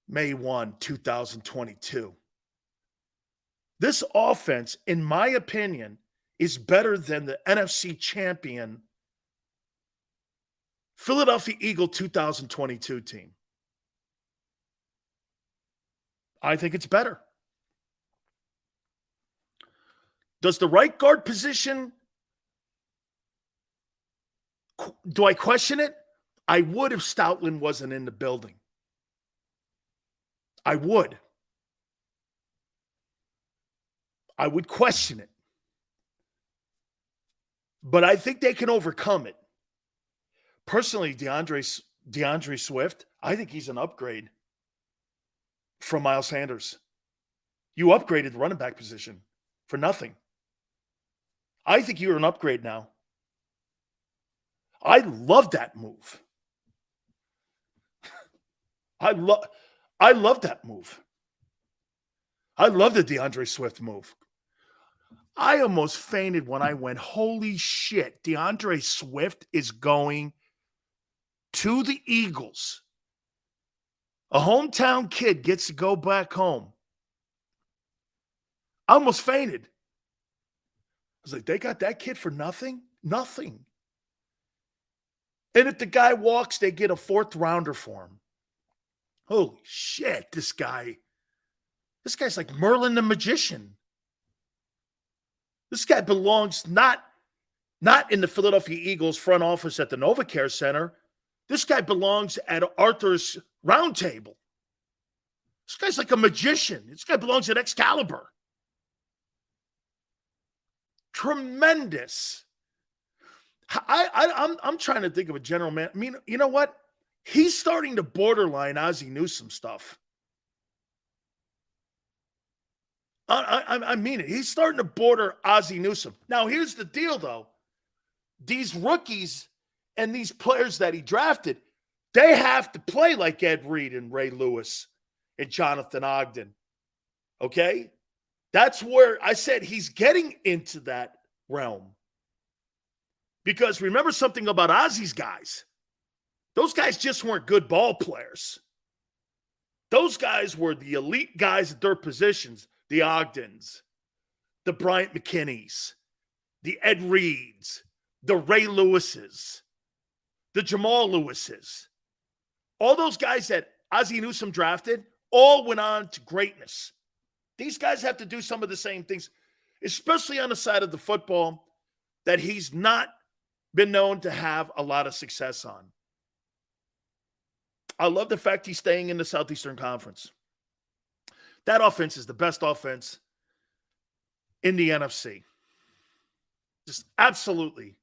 May 1, 2022. This offense, in my opinion, is better than the NFC champion Philadelphia Eagle 2022 team. I think it's better. Does the right guard position, do I question it? I would if Stoutland wasn't in the building. I would. I would question it. But I think they can overcome it. Personally, DeAndre Swift, I think he's an upgrade from Miles Sanders. You upgraded the running back position for nothing. I think you're an upgrade now. I love that move. I love that move. I love the DeAndre Swift move. I almost fainted when I went, holy shit, DeAndre Swift is going to the Eagles. A hometown kid gets to go back home. I almost fainted. I was like, they got that kid for nothing? Nothing. And if the guy walks, they get a fourth rounder for him. Holy shit, this guy's like Merlin the Magician. This guy belongs not in the Philadelphia Eagles front office at the NovaCare Center. This guy belongs at Arthur's Round Table. This guy's like a magician. This guy belongs at Excalibur. Tremendous. I'm trying to think of a general man. I mean, you know what? He's starting to borderline Ozzie Newsome stuff. I mean it. He's starting to border Ozzie Newsome. Now, here's the deal, though. These rookies and these players that he drafted, they have to play like Ed Reed and Ray Lewis and Jonathan Ogden. Okay? That's where I said he's getting into that realm. Because remember something about Ozzie's guys. Those guys just weren't good ball players. Those guys were the elite guys at their positions. The Ogdens, the Bryant McKinneys, the Ed Reeds, the Ray Lewises, the Jamal Lewises. All those guys that Ozzie Newsome drafted all went on to greatness. These guys have to do some of the same things, especially on the side of the football that he's not been known to have a lot of success on. I love the fact he's staying in the Southeastern Conference. That offense is the best offense in the NFC. Just absolutely.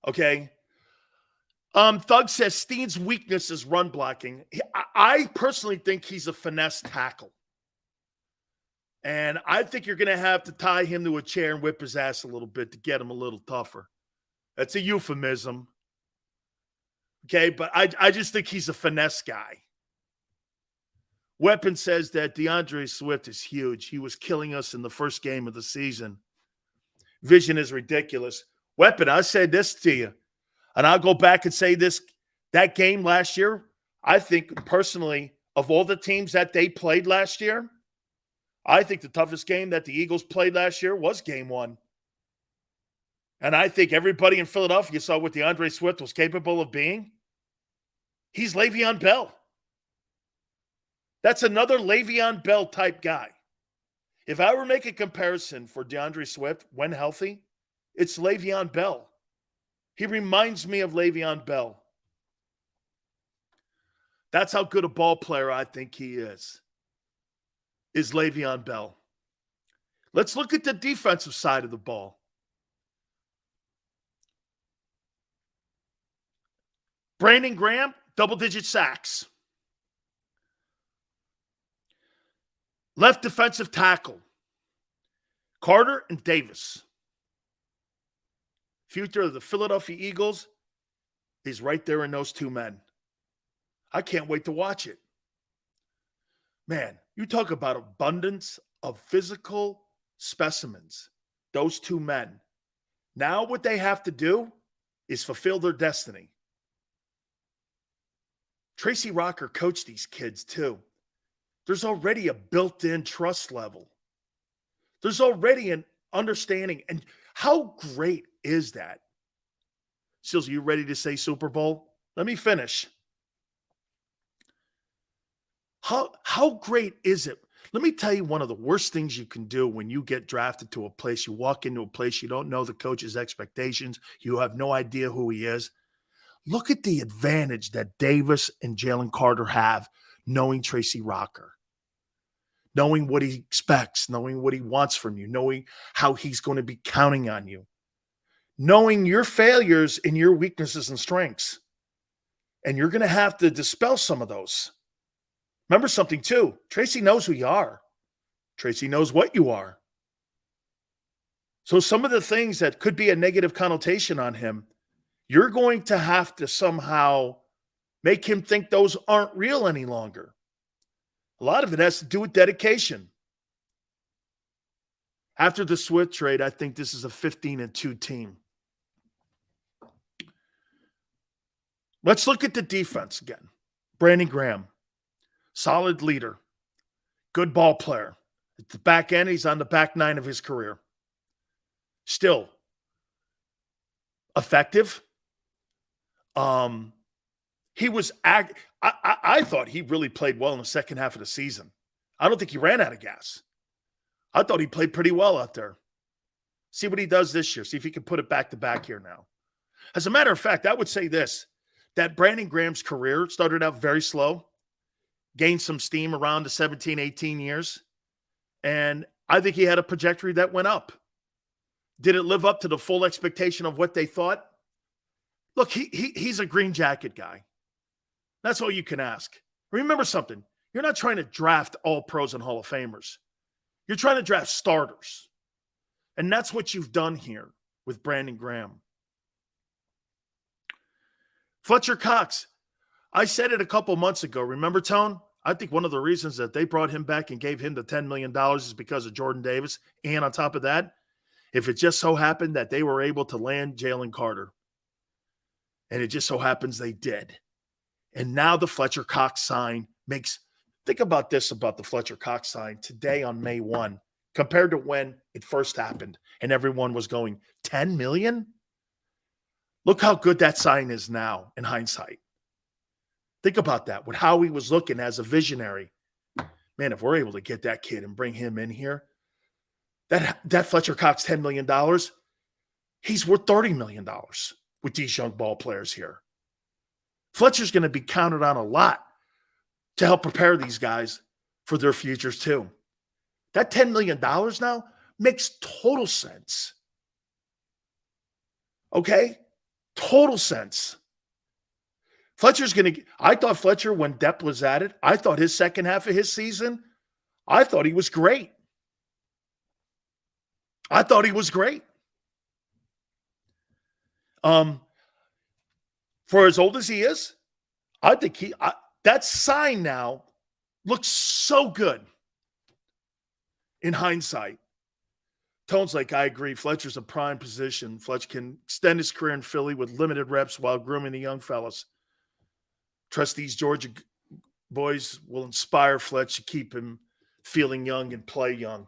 Okay. Thug says Steen's weakness is run blocking. I personally think he's a finesse tackle. And I think you're going to have to tie him to a chair and whip his ass a little bit to get him a little tougher. That's a euphemism. Okay, but I just think he's a finesse guy. Weapon says that DeAndre Swift is huge. He was killing us in the first game of the season. Vision is ridiculous. Weapon, I said this to you, and I'll go back and say this. That game last year, I think personally, of all the teams that they played last year, I think the toughest game that the Eagles played last year was game one. And I think everybody in Philadelphia saw what DeAndre Swift was capable of being. He's Le'Veon Bell. That's another Le'Veon Bell type guy. If I were to make a comparison for DeAndre Swift when healthy, it's Le'Veon Bell. He reminds me of Le'Veon Bell. That's how good a ball player I think he is Le'Veon Bell. Let's look at the defensive side of the ball. Brandon Graham, double-digit sacks. Left defensive tackle, Carter and Davis. Future of the Philadelphia Eagles is right there in those two men. I can't wait to watch it. Man, you talk about abundance of physical specimens. Those two men. Now what they have to do is fulfill their destiny. Tracy Rocker coached these kids too. There's already a built-in trust level. There's already an understanding. And how great is that? Sills, are you ready to say Super Bowl? Let me finish. How great is it? Let me tell you one of the worst things you can do when you get drafted to a place. You walk into a place, you don't know the coach's expectations. You have no idea who he is. Look at the advantage that Davis and Jalen Carter have knowing Tracy Rocker, knowing what he expects, knowing what he wants from you, knowing how he's going to be counting on you, knowing your failures and your weaknesses and strengths. And you're going to have to dispel some of those. Remember something too. Tracy knows who you are. Tracy knows what you are. So some of the things that could be a negative connotation on him, you're going to have to somehow make him think those aren't real any longer. A lot of it has to do with dedication. After the Swift trade, I think this is a 15-2 team. Let's look at the defense again. Brandon Graham, solid leader, good ball player. At the back end, he's on the back nine of his career. Still effective. He was I thought he really played well in the second half of the season. I don't think he ran out of gas. I thought he played pretty well out there. See what he does this year. See if he can put it back to back here now. As a matter of fact, I would say this, that Brandon Graham's career started out very slow, gained some steam around the 17, 18 years, and I think he had a trajectory that went up. Did it live up to the full expectation of what they thought? Look, he's a green jacket guy. That's all you can ask. Remember something. You're not trying to draft all pros and Hall of Famers. You're trying to draft starters. And that's what you've done here with Brandon Graham. Fletcher Cox. I said it a couple months ago. Remember, Tone? I think one of the reasons that they brought him back and gave him the $10 million is because of Jordan Davis. And on top of that, if it just so happened that they were able to land Jalen Carter. And it just so happens they did. And now the Fletcher Cox sign makes – think about this about the Fletcher Cox sign today on May 1 compared to when it first happened and everyone was going, 10 million? Look how good that sign is now in hindsight. Think about that, with how he was looking as a visionary. Man, if we're able to get that kid and bring him in here, that Fletcher Cox $10 million, he's worth $30 million with these young ball players here. Fletcher's going to be counted on a lot to help prepare these guys for their futures too. That $10 million now makes total sense. Okay? Total sense. Fletcher's going to – I thought Fletcher, when Depp was at it, I thought his second half of his season, I thought he was great. I thought he was great. For as old as he is, I think that sign now looks so good in hindsight. Tone's like, I agree. Fletcher's a prime position. Fletcher can extend his career in Philly with limited reps while grooming the young fellas. Trust these Georgia boys will inspire Fletch to keep him feeling young and play young.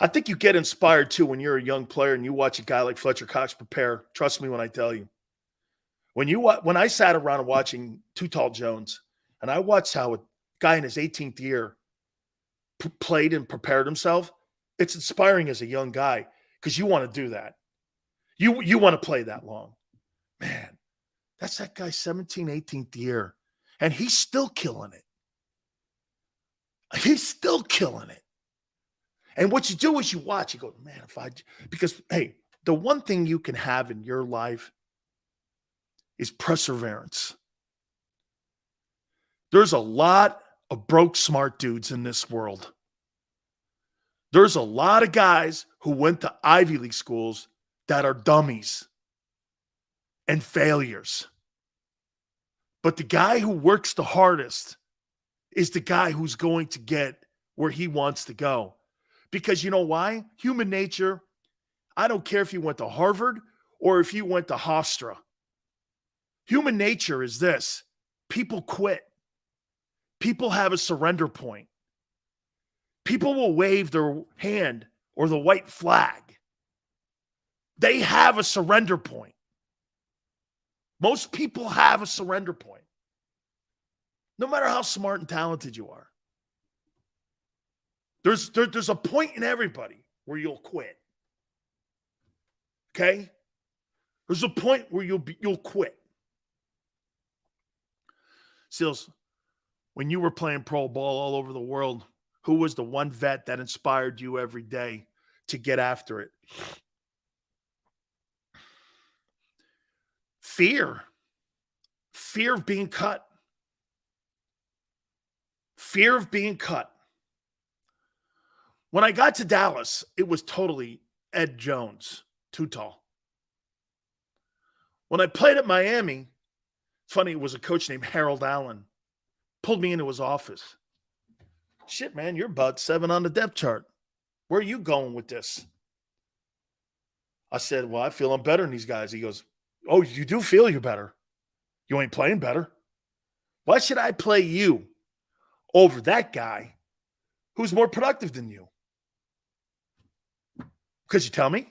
I think you get inspired, too, when you're a young player and you watch a guy like Fletcher Cox prepare. Trust me when I tell you. When I sat around watching Too Tall Jones, and I watched how a guy in his 18th year played and prepared himself, it's inspiring as a young guy because you want to do that. You want to play that long. Man, that's that guy's 17th, 18th year, and he's still killing it. He's still killing it. And what you do is you watch, you go, man, because, hey, the one thing you can have in your life is perseverance. There's a lot of broke, smart dudes in this world. There's a lot of guys who went to Ivy League schools that are dummies and failures. But the guy who works the hardest is the guy who's going to get where he wants to go. Because you know why? Human nature, I don't care if you went to Harvard or if you went to Hofstra. Human nature is this. People quit. People have a surrender point. People will wave their hand or the white flag. They have a surrender point. Most people have a surrender point. No matter how smart and talented you are. There's a point in everybody where you'll quit. Okay? There's a point where you'll quit. Seals, when you were playing pro ball all over the world, who was the one vet that inspired you every day to get after it? Fear. Fear of being cut. Fear of being cut. When I got to Dallas, it was totally Ed Jones, too tall. When I played at Miami, it's funny, it was a coach named Harold Allen. Pulled me into his office. Shit, man, you're about 7 on the depth chart. Where are you going with this? I said, well, I feel I'm better than these guys. He goes, oh, you do feel you're better. You ain't playing better. Why should I play you over that guy who's more productive than you? Because you tell me?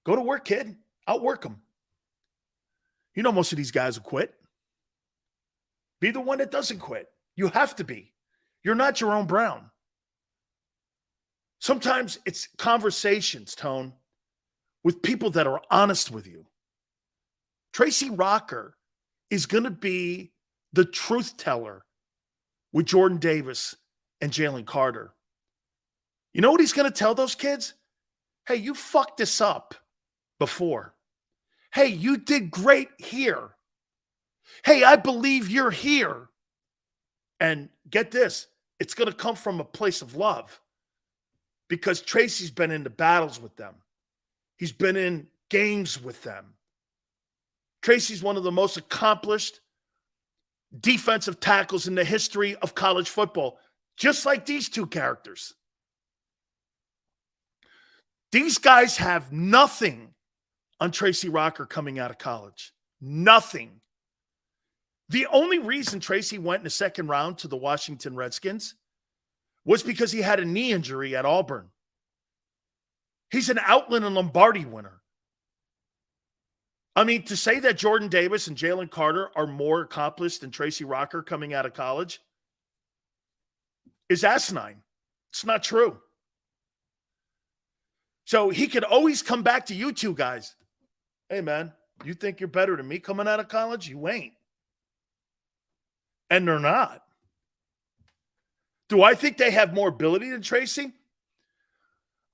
Go to work, kid. Outwork them. You know most of these guys will quit. Be the one that doesn't quit. You have to be. You're not Jerome Brown. Sometimes it's conversations, Tone, with people that are honest with you. Tracy Rocker is going to be the truth teller with Jordan Davis and Jalen Carter. You know what he's going to tell those kids? Hey, you fucked this up before. Hey, you did great here. Hey, I believe you're here. And get this, it's going to come from a place of love because Tracy's been into battles with them. He's been in games with them. Tracy's one of the most accomplished defensive tackles in the history of college football, just like these two characters. These guys have nothing on Tracy Rocker coming out of college. Nothing. The only reason Tracy went in the second round to the Washington Redskins was because he had a knee injury at Auburn. He's an Outland and Lombardi winner. I mean, to say that Jordan Davis and Jalen Carter are more accomplished than Tracy Rocker coming out of college is asinine. It's not true. So he could always come back to you two guys. Hey, man, you think you're better than me coming out of college? You ain't. And they're not. Do I think they have more ability than Tracy?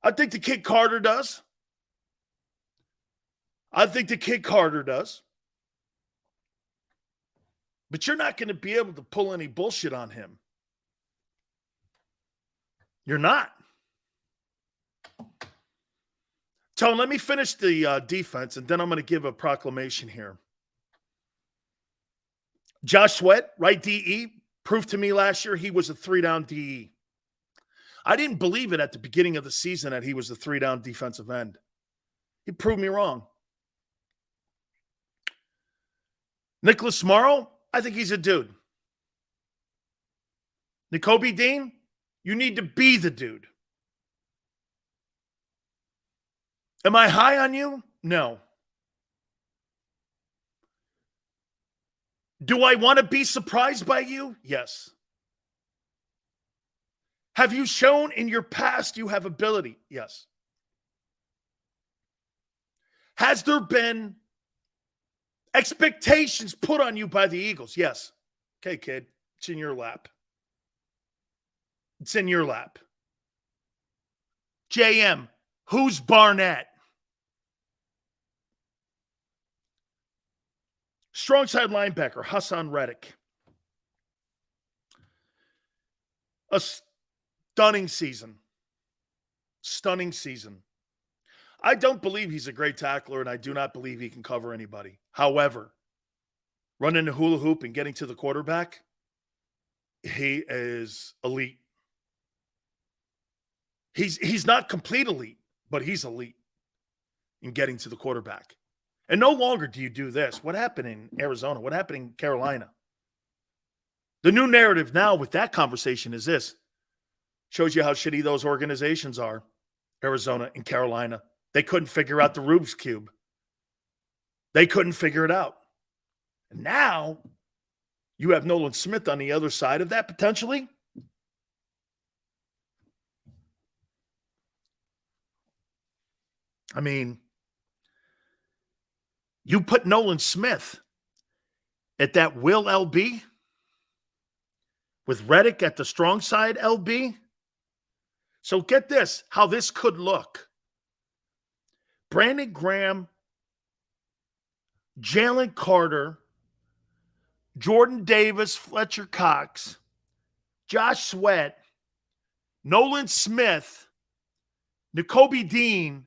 I think the kid Carter does. But you're not going to be able to pull any bullshit on him. You're not. Tone, let me finish the defense, and then I'm going to give a proclamation here. Josh Sweat, right DE, proved to me last year he was a 3-down DE. I didn't believe it at the beginning of the season that he was a 3-down defensive end. He proved me wrong. Nicholas Morrow, I think he's a dude. Nakobe Dean, you need to be the dude. Am I high on you? No. Do I want to be surprised by you? Yes. Have you shown in your past you have ability? Yes. Has there been expectations put on you by the Eagles? Yes. Okay, kid, it's in your lap. It's in your lap. JM, who's Barnett? Strong side linebacker, Hassan Reddick. A stunning season. Stunning season. I don't believe he's a great tackler, and I do not believe he can cover anybody. However, running the hula hoop and getting to the quarterback, he is elite. He's not complete elite, but he's elite in getting to the quarterback. And no longer do you do this. What happened in Arizona? What happened in Carolina? The new narrative now with that conversation is this. Shows you how shitty those organizations are, Arizona and Carolina. They couldn't figure out the Rubik's Cube. They couldn't figure it out. And now you have Nolan Smith on the other side of that potentially. I mean, you put Nolan Smith at that will LB with Reddick at the strong side LB. So get this, how this could look. Brandon Graham, Jalen Carter, Jordan Davis, Fletcher Cox, Josh Sweat, Nolan Smith, Nakobe Dean,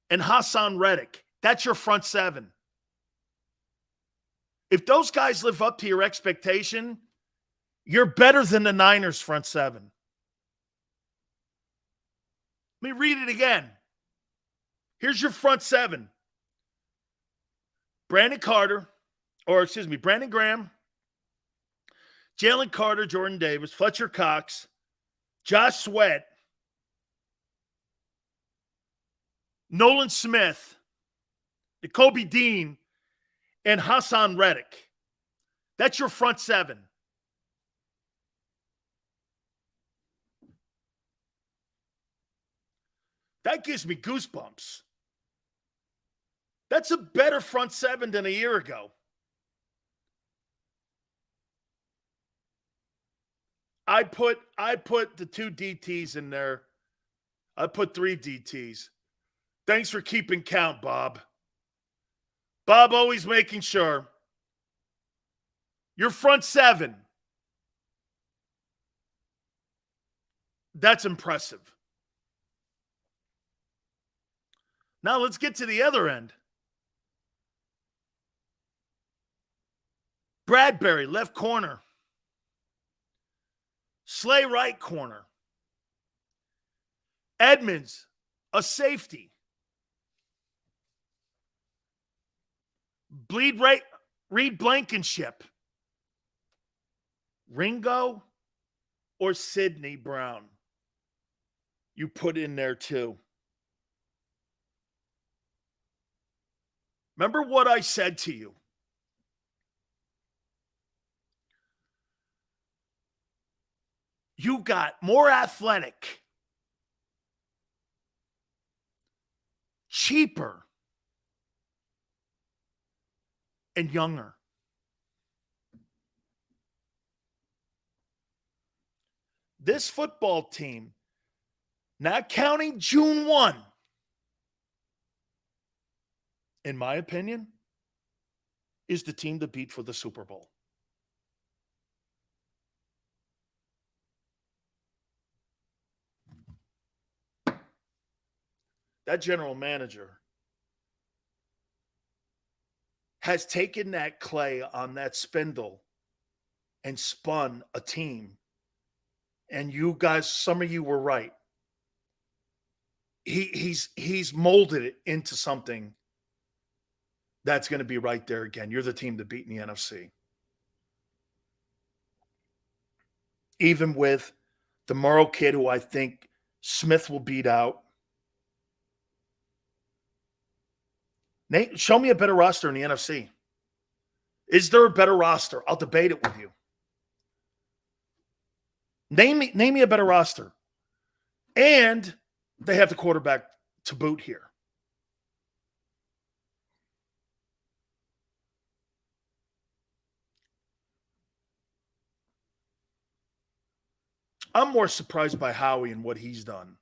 and Hassan Reddick. That's your front seven. If those guys live up to your expectation, you're better than the Niners' front seven. Let me read it again. Here's your front seven. Brandon Graham, Jalen Carter, Jordan Davis, Fletcher Cox, Josh Sweat, Nolan Smith, Nakobe Dean, and Hassan Reddick. That's your front seven. That gives me goosebumps. That's a better front seven than a year ago. I put the two DTs in there. I put three DTs. Thanks for keeping count, Bob. Bob always making sure. Your front seven. That's impressive. Now let's get to the other end. Bradbury, left corner. Slay, right corner. Edmonds, a safety. Reed Blankenship. Ringo or Sidney Brown? You put in there too. Remember what I said to you. You got more athletic, cheaper, and younger. This football team, not counting June 1, in my opinion, is the team to beat for the Super Bowl. That general manager has taken that clay on that spindle and spun a team. And you guys, some of you were right. He's molded it into something that's going to be right there again. You're the team to beat in the NFC. Even with the Morrow kid, who I think Smith will beat out. Nate, show me a better roster in the NFC. Is there a better roster? I'll debate it with you. Name me a better roster. And they have the quarterback to boot here. I'm more surprised by Howie and what he's done.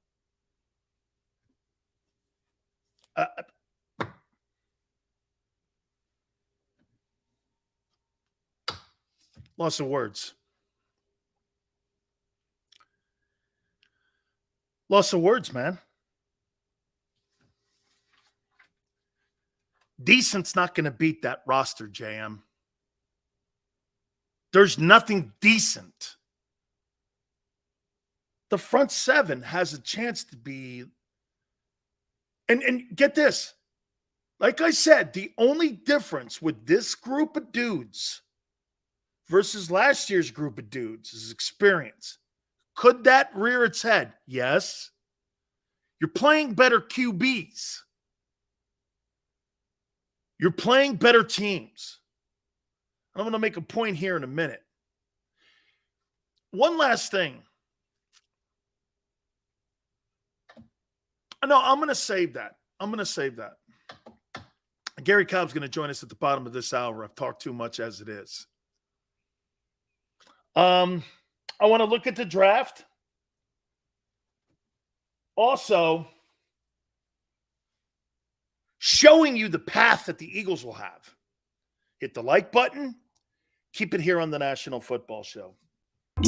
Loss of words. Loss of words, man. Decent's not going to beat that roster, JM. There's nothing decent. The front seven has a chance to be. And get this. Like I said, the only difference with this group of dudes versus last year's group of dudes is experience. Could that rear its head? Yes. You're playing better QBs. You're playing better teams. I'm going to make a point here in a minute. One last thing. No, I'm going to save that. Gary Cobb's going to join us at the bottom of this hour. I've talked too much as it is. I want to look at the draft. Also, showing you the path that the Eagles will have. Hit the like button. Keep it here on the National Football Show.